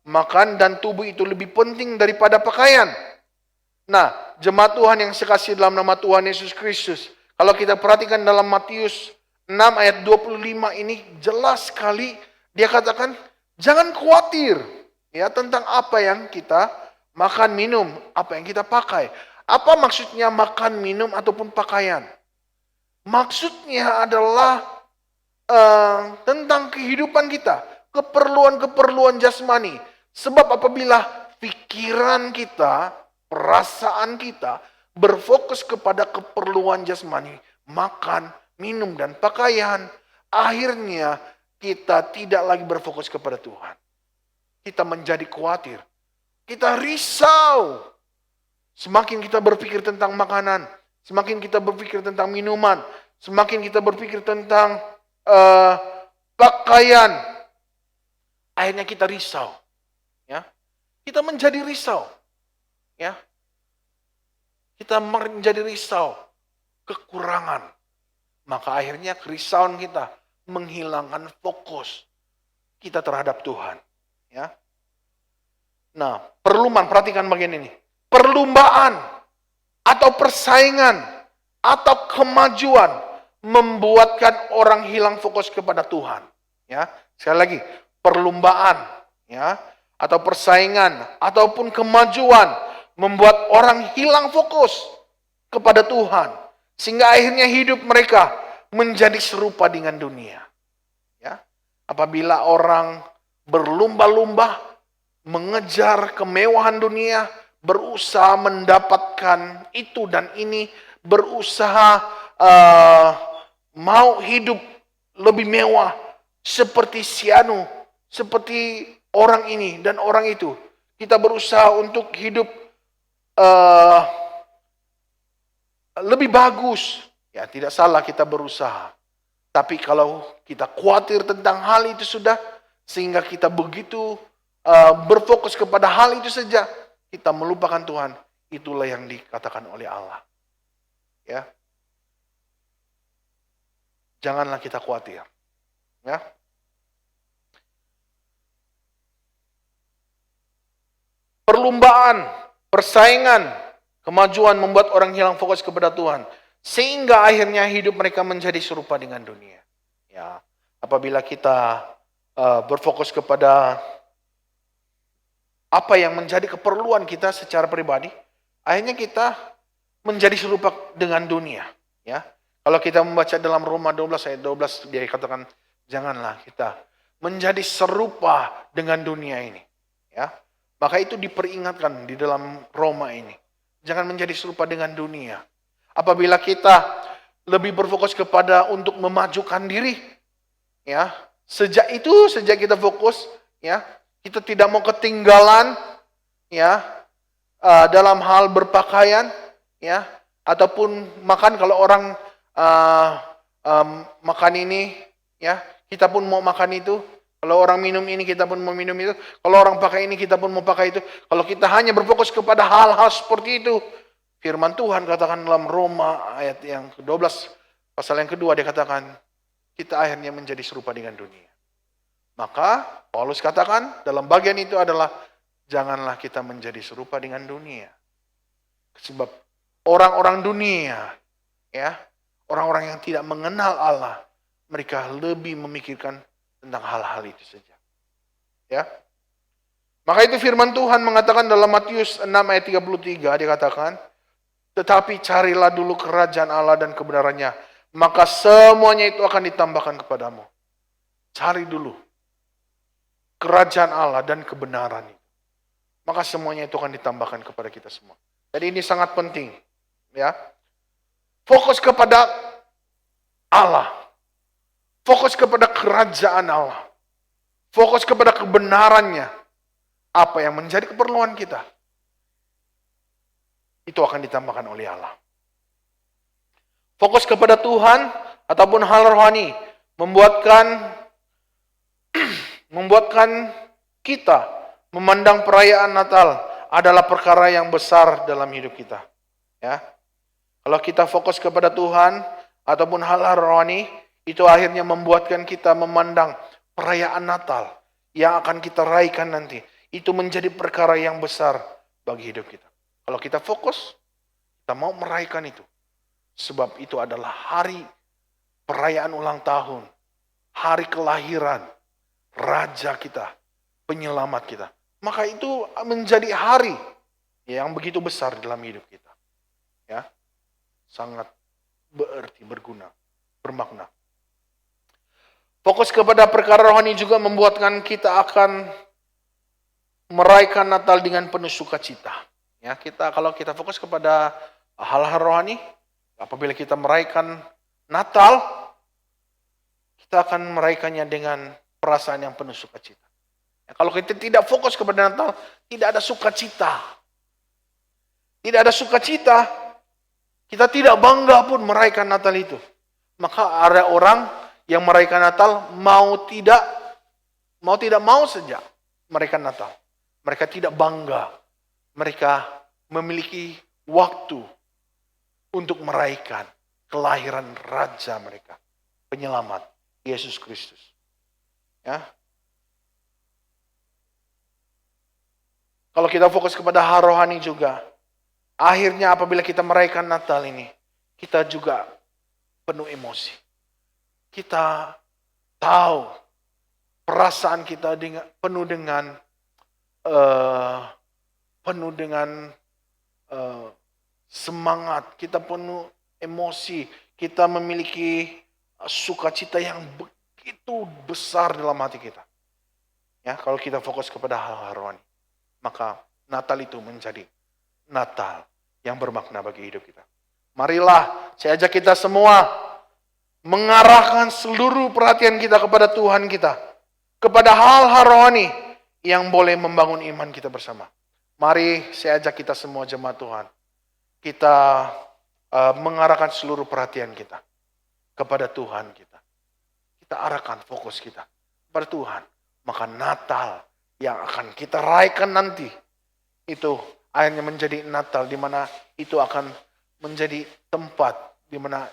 makan dan tubuh itu lebih penting daripada pakaian? Nah, jemaat Tuhan yang sekasih dalam nama Tuhan Yesus Kristus, kalau kita perhatikan dalam Matius 6 ayat 25 ini jelas sekali dia katakan jangan khawatir ya tentang apa yang kita makan, minum, apa yang kita pakai. Apa maksudnya makan, minum ataupun pakaian? Maksudnya adalah tentang kehidupan kita, keperluan-keperluan jasmani. Sebab apabila pikiran kita, perasaan kita berfokus kepada keperluan jasmani, makan, minum, dan pakaian, akhirnya kita tidak lagi berfokus kepada Tuhan. Kita menjadi khawatir. Kita risau. Semakin kita berpikir tentang makanan, semakin kita berpikir tentang minuman, semakin kita berpikir tentang pakaian, akhirnya kita risau. Ya, kita menjadi risau. Ya, kita menjadi risau, kekurangan. Maka akhirnya kerisauan kita menghilangkan fokus kita terhadap Tuhan. Ya. Nah, perlumbaan, perhatikan bagian ini. Perlumbaan atau persaingan atau kemajuan membuatkan orang hilang fokus kepada Tuhan. Ya, sekali lagi, perlumbaan, ya, atau persaingan ataupun kemajuan membuat orang hilang fokus kepada Tuhan, sehingga akhirnya hidup mereka menjadi serupa dengan dunia. Ya, apabila orang berlumba-lumba mengejar kemewahan dunia, berusaha mendapatkan itu dan ini, berusaha mau hidup lebih mewah seperti si anu, seperti orang ini dan orang itu. Kita berusaha untuk hidup lebih bagus. Ya, tidak salah kita berusaha. Tapi kalau kita khawatir tentang hal itu sudah, sehingga kita begitu berfokus kepada hal itu saja, kita melupakan Tuhan. Itulah yang dikatakan oleh Allah. Ya, janganlah kita khawatir. Ya, perlumbaan, persaingan, kemajuan membuat orang hilang fokus kepada Tuhan, sehingga akhirnya hidup mereka menjadi serupa dengan dunia. Ya, apabila kita berfokus kepada apa yang menjadi keperluan kita secara pribadi, akhirnya kita menjadi serupa dengan dunia. Ya, kalau kita membaca dalam Roma 12 ayat 12, dia katakan janganlah kita menjadi serupa dengan dunia ini. Ya, maka itu diperingatkan di dalam Roma ini. Jangan menjadi serupa dengan dunia. Apabila kita lebih berfokus kepada untuk memajukan diri, ya, sejak kita fokus, ya, kita tidak mau ketinggalan, ya, dalam hal berpakaian, ya, ataupun makan. Kalau orang makan ini, ya, kita pun mau makan itu. Kalau orang minum ini, kita pun mau minum itu. Kalau orang pakai ini, kita pun mau pakai itu. Kalau kita hanya berfokus kepada hal-hal seperti itu, firman Tuhan katakan dalam Roma ayat yang ke-12, pasal yang kedua, dia katakan, kita akhirnya menjadi serupa dengan dunia. Maka Paulus katakan dalam bagian itu adalah, janganlah kita menjadi serupa dengan dunia. Sebab orang-orang dunia, ya, orang-orang yang tidak mengenal Allah, mereka lebih memikirkan tentang hal-hal itu saja. Ya. Maka itu firman Tuhan mengatakan dalam Matius 6 ayat 33, dia katakan, tetapi carilah dulu kerajaan Allah dan kebenarannya, maka semuanya itu akan ditambahkan kepadamu. Cari dulu. kerajaan Allah dan kebenaran itu, maka semuanya itu akan ditambahkan kepada kita semua. Jadi ini sangat penting, ya. Fokus kepada Allah. Fokus kepada kerajaan Allah. Fokus kepada kebenarannya. Apa yang menjadi keperluan kita, itu akan ditambahkan oleh Allah. Fokus kepada Tuhan ataupun hal rohani membuatkan kita memandang perayaan Natal adalah perkara yang besar dalam hidup kita. Ya. Kalau kita fokus kepada Tuhan ataupun hal rohani, itu akhirnya membuatkan kita memandang perayaan Natal yang akan kita raihkan nanti. Itu menjadi perkara yang besar bagi hidup kita. Kalau kita fokus, kita mau meraihkan itu. Sebab itu adalah hari perayaan ulang tahun, hari kelahiran Raja kita, penyelamat kita. Maka itu menjadi hari yang begitu besar dalam hidup kita. Ya, sangat berarti, berguna, bermakna. Fokus kepada perkara rohani juga membuatkan kita akan meraihkan Natal dengan penuh sukacita. Ya, kalau kita fokus kepada hal-hal rohani, apabila kita meraihkan Natal, kita akan meraihkannya dengan perasaan yang penuh sukacita. Ya, kalau kita tidak fokus kepada Natal, tidak ada sukacita. Tidak ada sukacita, kita tidak bangga pun meraihkan Natal itu. Maka ada orang yang meraihkan Natal mau tidak mau saja meraihkan Natal. Mereka tidak bangga. Mereka memiliki waktu untuk meraihkan kelahiran Raja mereka, penyelamat, Yesus Kristus. Ya. Kalau kita fokus kepada hal rohani juga, akhirnya apabila kita meraihkan Natal ini, kita juga penuh emosi. Kita tahu perasaan kita penuh dengan semangat, kita penuh emosi, kita memiliki sukacita yang begitu besar dalam hati kita. Ya, kalau kita fokus kepada hal-hal rohani, maka Natal itu menjadi Natal yang bermakna bagi hidup kita. Marilah saya ajak kita semua mengarahkan seluruh perhatian kita kepada Tuhan kita, kepada hal-hal rohani yang boleh membangun iman kita bersama. Mari saya ajak kita semua jemaat Tuhan, kita mengarahkan seluruh perhatian kita kepada Tuhan kita. Kita arahkan fokus kita kepada Tuhan. Maka Natal yang akan kita raihkan nanti, itu akhirnya menjadi Natal di mana itu akan menjadi tempat di mana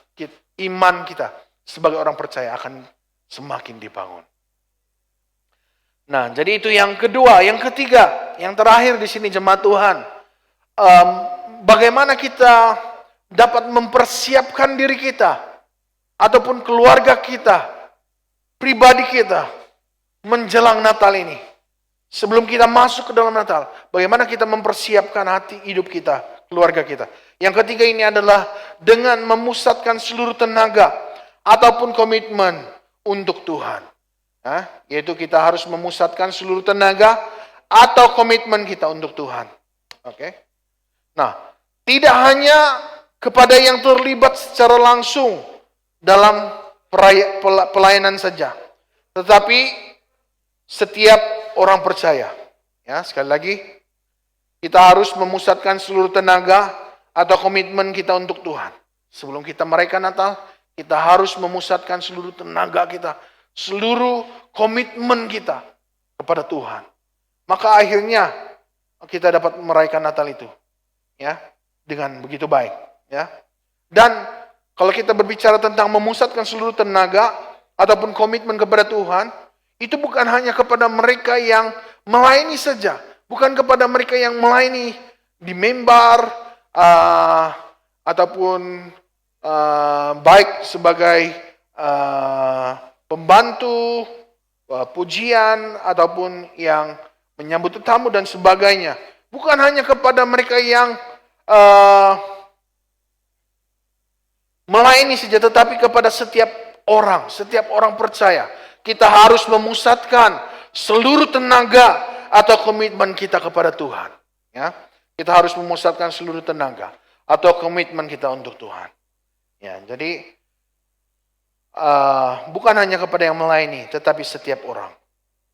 iman kita sebagai orang percaya akan semakin dibangun. Nah, jadi itu yang kedua. Yang ketiga, yang terakhir di sini jemaat Tuhan, bagaimana kita dapat mempersiapkan diri kita ataupun keluarga kita, pribadi kita menjelang Natal ini. Sebelum kita masuk ke dalam Natal, bagaimana kita mempersiapkan hati hidup kita, keluarga kita. Yang ketiga ini adalah dengan memusatkan seluruh tenaga ataupun komitmen untuk Tuhan. Yaitu kita harus memusatkan seluruh tenaga atau komitmen kita untuk Tuhan. Oke. Nah, tidak hanya kepada yang terlibat secara langsung dalam pelayanan saja, tetapi setiap orang percaya. Ya, sekali lagi, kita harus memusatkan seluruh tenaga atau komitmen kita untuk Tuhan. Sebelum kita merayakan Natal, kita harus memusatkan seluruh tenaga kita, seluruh komitmen kita kepada Tuhan. Maka akhirnya kita dapat merayakan Natal itu, ya, dengan begitu baik, ya. Dan kalau kita berbicara tentang memusatkan seluruh tenaga ataupun komitmen kepada Tuhan, itu bukan hanya kepada mereka yang melayani saja, bukan kepada mereka yang melayani di mimbar ataupun baik sebagai pembantu, pujian, ataupun yang menyambut tetamu dan sebagainya. Bukan hanya kepada mereka yang melayani saja, tetapi kepada setiap orang percaya. Kita harus memusatkan seluruh tenaga atau komitmen kita kepada Tuhan. Ya, kita harus memusatkan seluruh tenaga atau komitmen kita untuk Tuhan. Ya, jadi bukan hanya kepada yang melayani, tetapi setiap orang.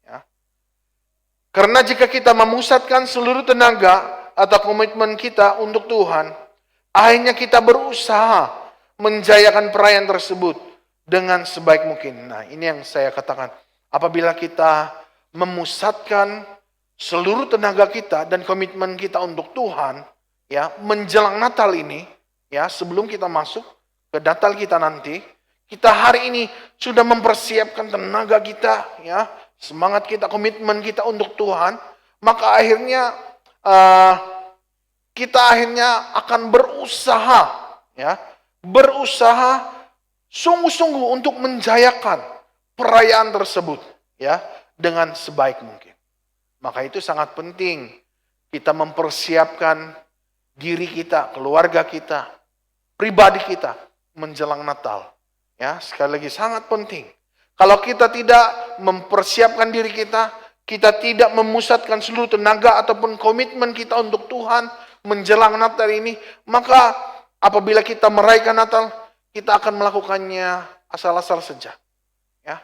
Ya. Karena jika kita memusatkan seluruh tenaga atau komitmen kita untuk Tuhan, akhirnya kita berusaha menjayakan perayaan tersebut dengan sebaik mungkin. Nah, ini yang saya katakan. Apabila kita memusatkan seluruh tenaga kita dan komitmen kita untuk Tuhan, ya, menjelang Natal ini, ya, sebelum kita masuk ke Natal kita nanti, kita hari ini sudah mempersiapkan tenaga kita, ya, semangat kita, komitmen kita untuk Tuhan, maka akhirnya kita akhirnya akan berusaha, ya, berusaha sungguh-sungguh untuk menjayakan perayaan tersebut, ya, dengan sebaik mungkin. Maka itu sangat penting kita mempersiapkan diri kita, keluarga kita, pribadi kita menjelang Natal. Ya, sekali lagi sangat penting. Kalau kita tidak mempersiapkan diri kita, kita tidak memusatkan seluruh tenaga ataupun komitmen kita untuk Tuhan menjelang Natal ini, maka apabila kita merayakan Natal, kita akan melakukannya asal-asal saja. Ya.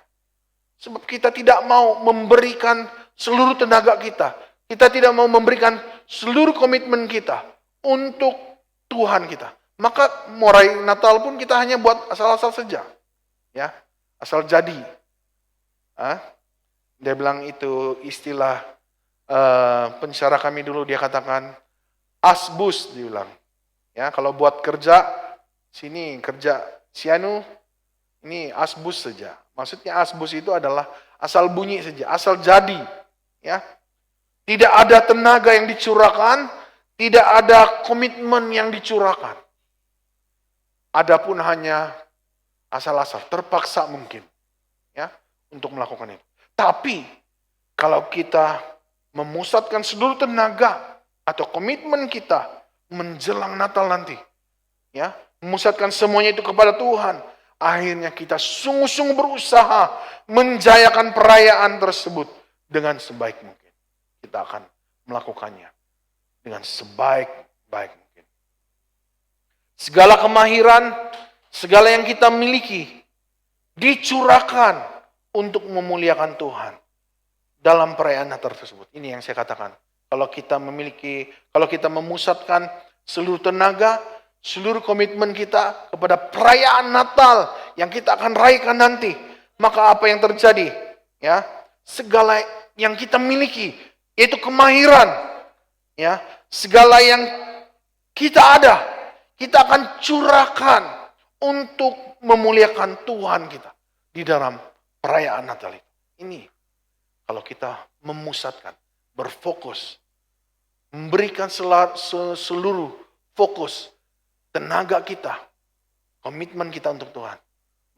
Sebab kita tidak mau memberikan seluruh tenaga kita. Kita tidak mau memberikan seluruh komitmen kita untuk Tuhan kita. Maka meraih Natal pun kita hanya buat asal-asal saja. Ya, asal jadi. Dia bilang itu istilah pensyarah kami dulu, dia katakan asbus, dia bilang. Ya, kalau buat kerja sini kerja sianu, ini asbus saja. Maksudnya asbus itu adalah asal bunyi saja, asal jadi. Ya, tidak ada tenaga yang dicurahkan, tidak ada komitmen yang dicurahkan. Adapun hanya asal-asal, terpaksa mungkin, ya, untuk melakukan itu. Tapi kalau kita memusatkan seluruh tenaga atau komitmen kita menjelang Natal nanti, ya, memusatkan semuanya itu kepada Tuhan, akhirnya kita sungguh-sungguh berusaha menjayakan perayaan tersebut dengan sebaik mungkin. Kita akan melakukannya dengan sebaik-baik mungkin. Segala kemahiran, segala yang kita miliki dicurahkan untuk memuliakan Tuhan dalam perayaan Natal tersebut. Ini yang saya katakan. Kalau kita memusatkan seluruh tenaga, seluruh komitmen kita kepada perayaan Natal yang kita akan rayakan nanti, maka apa yang terjadi? Ya, segala yang kita miliki, yaitu kemahiran, ya, segala yang kita ada, kita akan curahkan untuk memuliakan Tuhan kita di dalam perayaan Natal itu. Ini kalau kita memusatkan, berfokus, memberikan seluruh fokus tenaga kita, komitmen kita untuk Tuhan,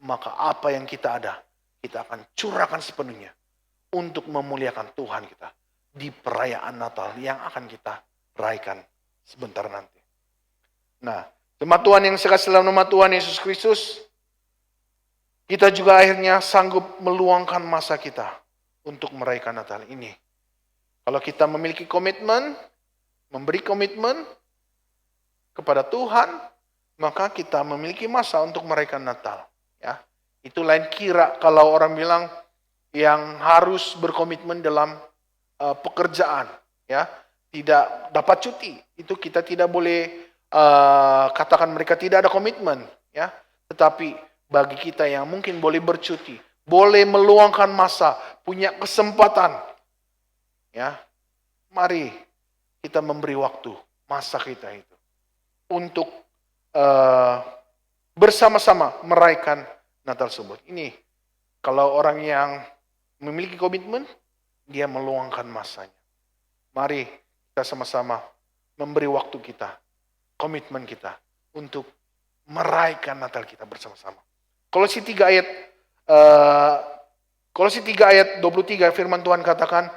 maka apa yang kita ada, kita akan curahkan sepenuhnya untuk memuliakan Tuhan kita di perayaan Natal yang akan kita rayakan sebentar nanti. Nah, jemaat Tuhan yang saya kasih dalam nama Tuhan Yesus Kristus, kita juga akhirnya sanggup meluangkan masa kita untuk merayakan Natal ini. Kalau kita memiliki komitmen, memberi komitmen kepada Tuhan, maka kita memiliki masa untuk merayakan Natal. Ya, itu lain kira kalau orang bilang yang harus berkomitmen dalam pekerjaan, ya, tidak dapat cuti. Itu kita tidak boleh katakan mereka tidak ada komitmen, ya. Tetapi bagi kita yang mungkin boleh bercuti, boleh meluangkan masa, punya kesempatan, ya, mari kita memberi waktu, masa kita itu untuk bersama-sama merayakan Natal tersebut. Ini kalau orang yang memiliki komitmen, dia meluangkan masanya. Mari kita sama-sama memberi waktu kita, komitmen kita untuk merayakan Natal kita bersama-sama. Kolose 3 ayat 23 firman Tuhan katakan,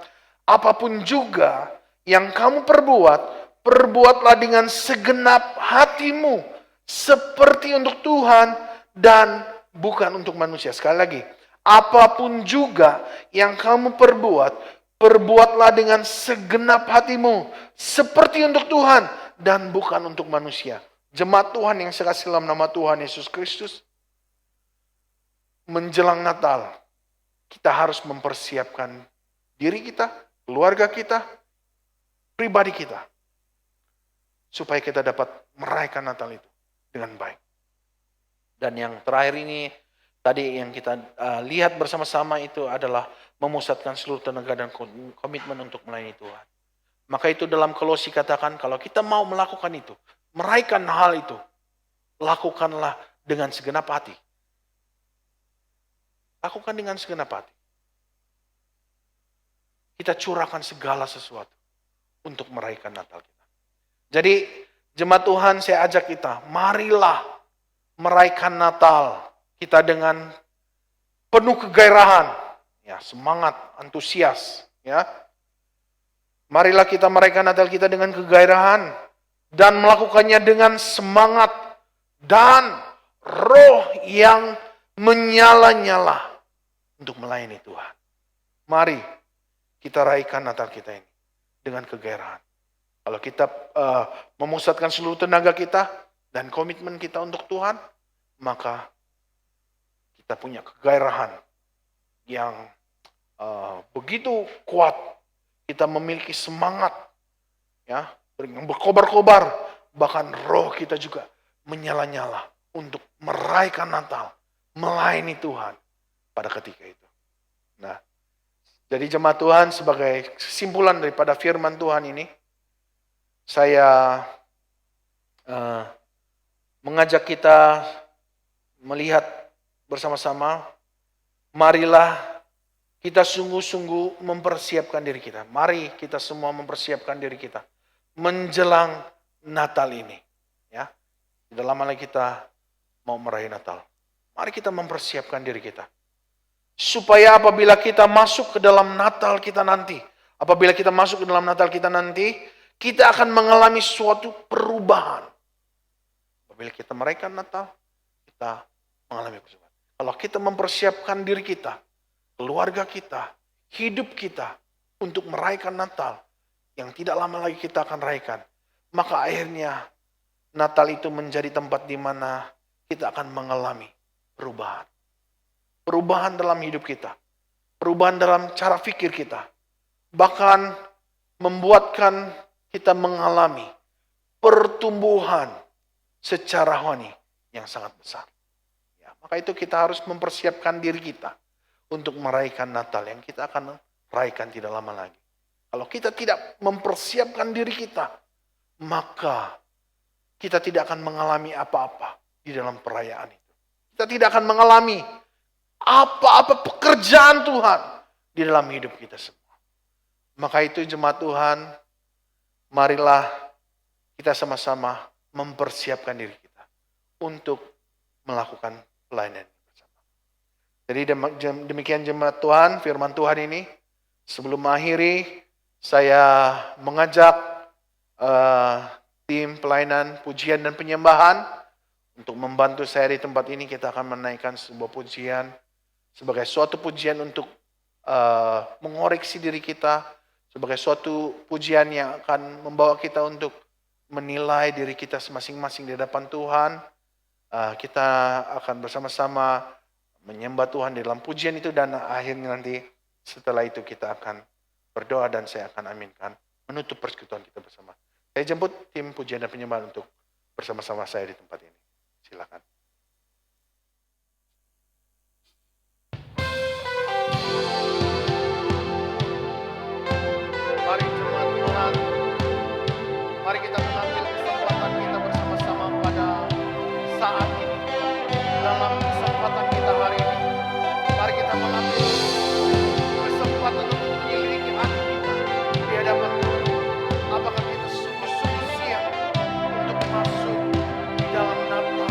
apapun juga yang kamu perbuat, perbuatlah dengan segenap hatimu, seperti untuk Tuhan dan bukan untuk manusia. Sekali lagi, apapun juga yang kamu perbuat, perbuatlah dengan segenap hatimu, seperti untuk Tuhan dan bukan untuk manusia. Jemaat Tuhan yang saya kasih dalam nama Tuhan Yesus Kristus, menjelang Natal, kita harus mempersiapkan diri kita, keluarga kita, pribadi kita, supaya kita dapat merayakan Natal itu dengan baik. Dan yang terakhir ini, tadi yang kita lihat bersama-sama itu adalah memusatkan seluruh tenaga dan komitmen untuk melayani Tuhan. Maka itu dalam Kolose katakan, kalau kita mau melakukan itu, meraihkan hal itu, lakukanlah dengan segenap hati. Lakukan dengan segenap hati. Kita curahkan segala sesuatu untuk meraihkan Natal kita. Jadi, jemaat Tuhan, saya ajak kita, marilah meraihkan Natal kita dengan penuh kegairahan, ya, semangat, antusias, ya. Marilah kita meraihkan Natal kita dengan kegairahan dan melakukannya dengan semangat dan roh yang menyala-nyala untuk melayani Tuhan. Mari kita raihkan Natal kita ini dengan kegairahan. Kalau kita memusatkan seluruh tenaga kita dan komitmen kita untuk Tuhan, maka kita punya kegairahan yang begitu kuat. Kita memiliki semangat, ya, yang berkobar-kobar. Bahkan roh kita juga menyala-nyala untuk meraihkan Natal, melayani Tuhan pada ketika itu. Nah, jadi jemaat Tuhan, sebagai kesimpulan daripada firman Tuhan ini, saya mengajak kita melihat bersama-sama, marilah kita sungguh-sungguh mempersiapkan diri kita. Mari kita semua mempersiapkan diri kita menjelang Natal ini. Ya, tidak lama lagi kita mau meraih Natal. Mari kita mempersiapkan diri kita. Supaya apabila kita masuk ke dalam Natal kita nanti, kita akan mengalami suatu perubahan. Apabila kita merayakan Natal, kita mengalami perubahan. Kalau kita mempersiapkan diri kita, keluarga kita, hidup kita untuk merayakan Natal yang tidak lama lagi kita akan rayakan, maka akhirnya Natal itu menjadi tempat di mana kita akan mengalami perubahan. Perubahan dalam hidup kita, perubahan dalam cara pikir kita, bahkan membuatkan kita mengalami pertumbuhan secara rohani yang sangat besar. Ya, maka itu kita harus mempersiapkan diri kita untuk merayakan Natal yang kita akan rayakan tidak lama lagi. Kalau kita tidak mempersiapkan diri kita, maka kita tidak akan mengalami apa-apa di dalam perayaan itu. Kita tidak akan mengalami apa-apa pekerjaan Tuhan di dalam hidup kita semua. Maka itu jemaat Tuhan, marilah kita sama-sama mempersiapkan diri kita untuk melakukan pelayanan bersama. Jadi demikian jemaat Tuhan, firman Tuhan ini. Sebelum mengakhiri, saya mengajak tim pelayanan, pujian dan penyembahan untuk membantu saya di tempat ini. Kita akan menaikkan sebuah pujian sebagai suatu pujian untuk mengoreksi diri kita, sebagai suatu pujian yang akan membawa kita untuk menilai diri kita masing-masing di hadapan Tuhan. Kita akan bersama-sama menyembah Tuhan di dalam pujian itu, dan akhirnya nanti setelah itu kita akan berdoa dan saya akan aminkan menutup persekutuan kita bersama. Saya jemput tim pujian dan penyembahan untuk bersama-sama saya di tempat ini. Silakan. Mari jemaat Tuhan, mari kita mengambil kesempatan kita bersama-sama pada saat ini. Dalam kesempatan kita hari ini, mari kita mengambil kesempatan untuk menyelidiki hati kita di hadapan Tuhan. Apakah kita sungguh-sungguh siap untuk masuk di dalam Natal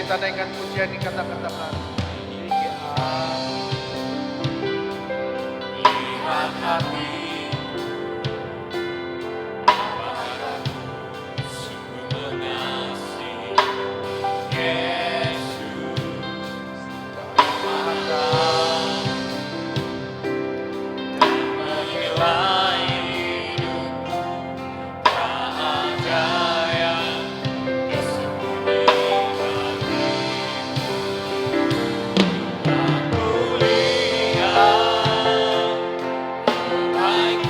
kita naikkan pujian ini, kata-katakan. Lihat hati sungguh mengasihi Yesus, mata menilai hidupku, tak ada yang tersembunyi bagimu. Aku lihat kebaikanmu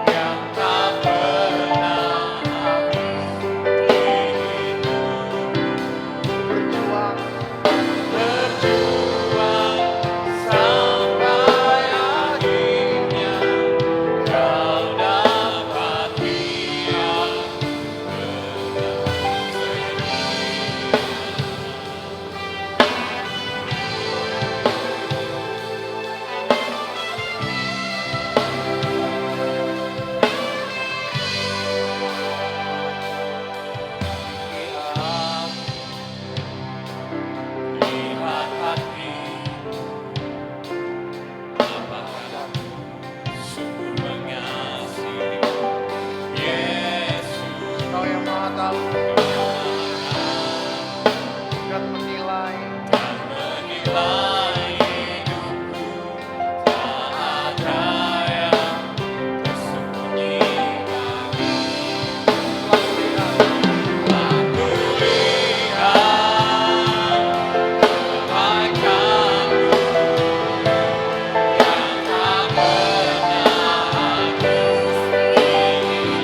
yang tak pernah habis dirimu. Berjuang Berjuang sampai akhirnya kau dapati aku lihat hati, apakah aku sungguh mengasihi Yesus. Kau yang maha tahu dan menilai. Dan menilai hidupku, tak ada yang tersembunyi bagimu. Aku lihat kebaikanmu yang tak pernah habis dirimu. Berjuang sampai akhirnya kau dapati aku lihat kebaikanmu yang tak pernah habis dirimu.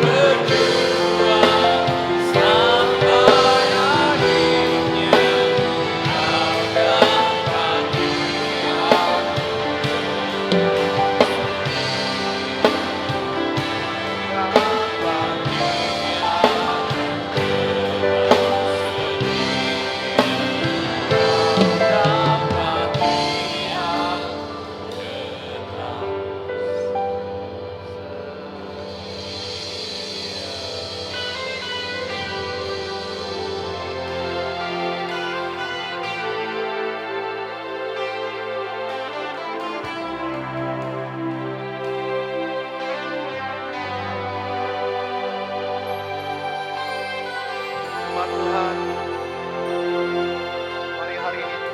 Berjuang sampai akhirnya kau dapati Firman Tuhan, mari hari ini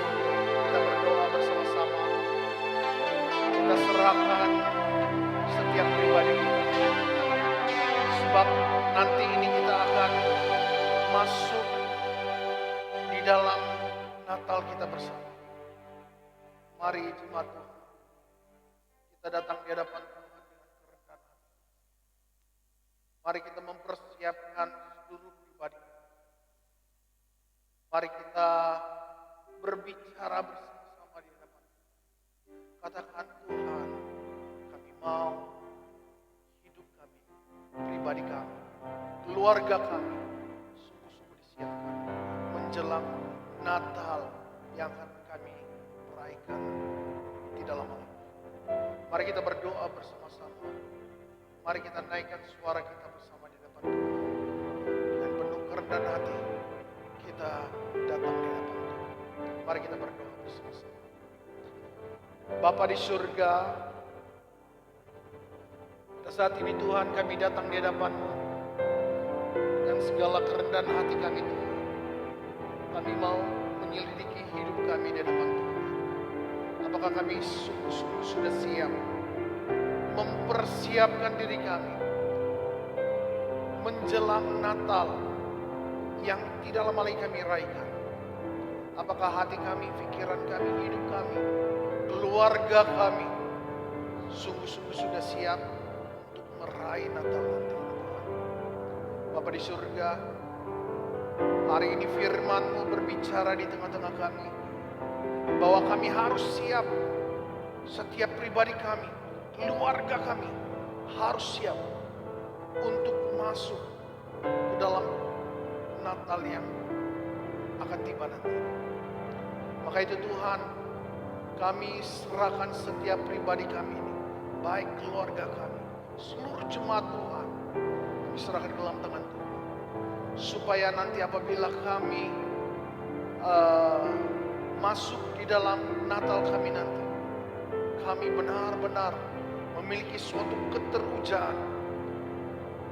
kita berdoa bersama-sama. Kita serahkan setiap pribadi kita. Sebab nanti ini kita akan masuk di dalam Natal kita bersama. Mari jemaat Tuhan, kita datang di hadapan Tuhan dengan kerendahan hati. Mari kita mempersiapkan seluruh pribadi. Mari kita berbicara bersama-sama di hadapan Tuhan. Katakan, Tuhan, kami mau hidup kami, pribadi kami, keluarga kami sungguh-sungguh disiapkan menjelang Natal yang akan kami raihkan tidak lama lagi. Mari kita berdoa bersama-sama. Mari kita naikkan suara kita bersama di depan Tuhan. Dengan penuh kerendahan hati kita datang di hadapan Tuhan. Mari kita berdoa bersama-sama. Bapa di surga, pada saat ini Tuhan kami datang di hadapan-Mu dengan segala kerendahan hati kami Tuhan. Kami mau menyelidiki hidup kami di hadapan Tuhan. Apakah kami sungguh-sungguh sudah siap mempersiapkan diri kami menjelang Natal yang tidak lama lagi kami raihkan? Apakah hati kami, pikiran kami, hidup kami, keluarga kami sungguh-sungguh sudah siap untuk meraih Natal nanti, Tuhan? Bapa di surga, hari ini firman-Mu berbicara di tengah-tengah kami, bahwa kami harus siap, setiap pribadi kami, keluarga kami, harus siap untuk masuk ke dalam Natal yang akan tiba nanti. Maka itu Tuhan, kami serahkan setiap pribadi kami ini, baik keluarga kami, seluruh jemaat Tuhan, kami serahkan ke dalam tangan Tuhan. Supaya nanti apabila kami masuk di dalam Natal kami nanti, kami benar-benar memiliki suatu keterujaan.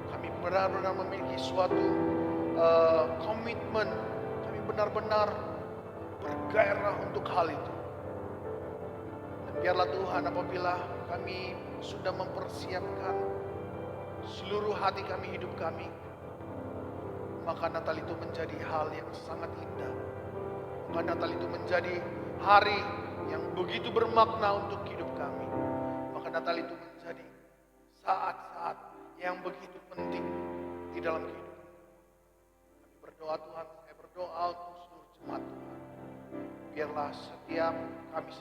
Kami benar-benar memiliki suatu komitmen. Kami benar-benar bergairah untuk hal itu. Dan biarlah Tuhan, apabila kami sudah mempersiapkan seluruh hati kami, hidup kami, maka Natal itu menjadi hal yang sangat indah. Maka Natal itu menjadi hari yang begitu bermakna untuk hidup kami. Maka Natal itu menjadi saat-saat yang begitu penting di dalam kehidupan. Kami berdoa Tuhan, saya berdoa untuk seluruh jemaat Tuhan. Biarlah setiap kami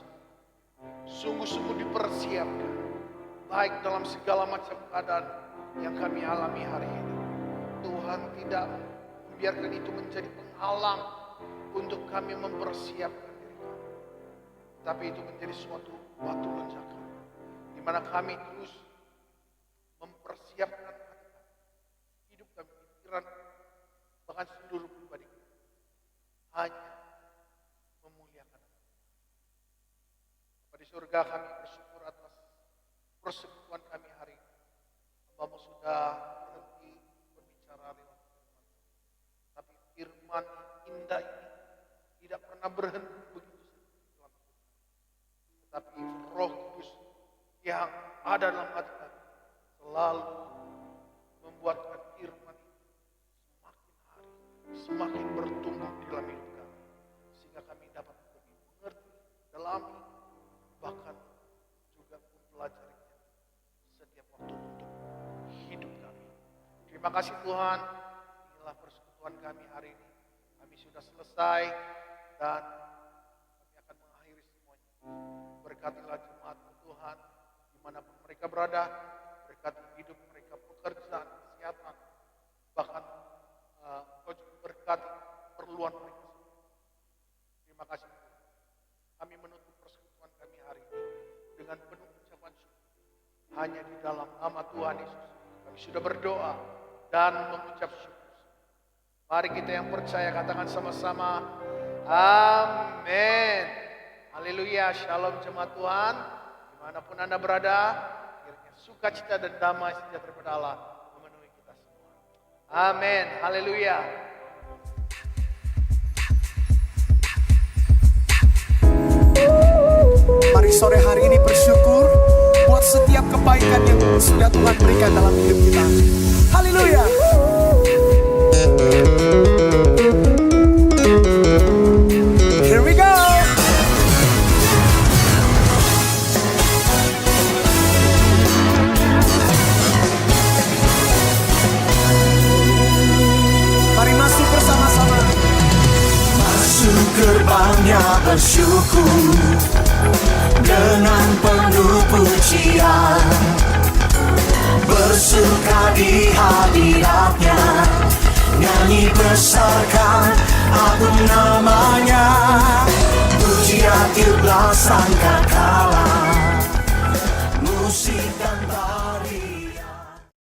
sungguh-sungguh dipersiapkan, baik dalam segala macam keadaan yang kami alami hari ini. Tuhan tidak membiarkan itu menjadi penghalang untuk kami mempersiapkan diri kami. Tapi itu menjadi suatu batu loncatan, di mana kami terus mempersiapkan hati kami, hidup kami, pikiran, bahkan seluruh pribadi kami, hanya memuliakan Allah. Bapa di surga, kami bersyukur atas persekutuan kami hari ini. Bapak sudah berhenti berbicara lewat firman, tapi firman indah ini tidak pernah berhenti begitu saja. Tetapi Roh Kudus yang ada dalam hati kami selalu membuatkan firman itu semakin hari semakin bertumbuh di dalam hidup kami, sehingga kami dapat lebih mengerti, dalami, bahkan juga mempelajarinya setiap waktu untuk hidup kami. Terima kasih Tuhan, inilah persekutuan kami hari ini. Kami sudah selesai dan kami akan mengakhiri semuanya. Berkatilah jemaat Tuhan dimanapun mereka berada, berkati hidup mereka, pekerjaan, kesehatan, bahkan Kau juga berkati perluan mereka. Terima kasih Tuhan. Kami menutup persekutuan kami hari ini dengan penuh ucapan syukur. Hanya di dalam nama Tuhan Yesus kami sudah berdoa dan mengucap syukur. Mari kita yang percaya katakan sama-sama, amin. Haleluya, shalom jemaat Tuhan. Dimanapun Anda berada, kiranya sukacita dan damai sejahtera daripada Allah memenuhi kita semua. Amin, haleluya. Mari sore hari ini bersyukur buat setiap kebaikan yang sudah Tuhan berikan dalam hidup kita. Haleluya. Here we go. Mari masuk bersama-sama. Masuk gerbangnya bersyukur dengan penuh pujian, bersuka di hadiratnya, nyanyi besarkan agung namanya, pujian tiup sangka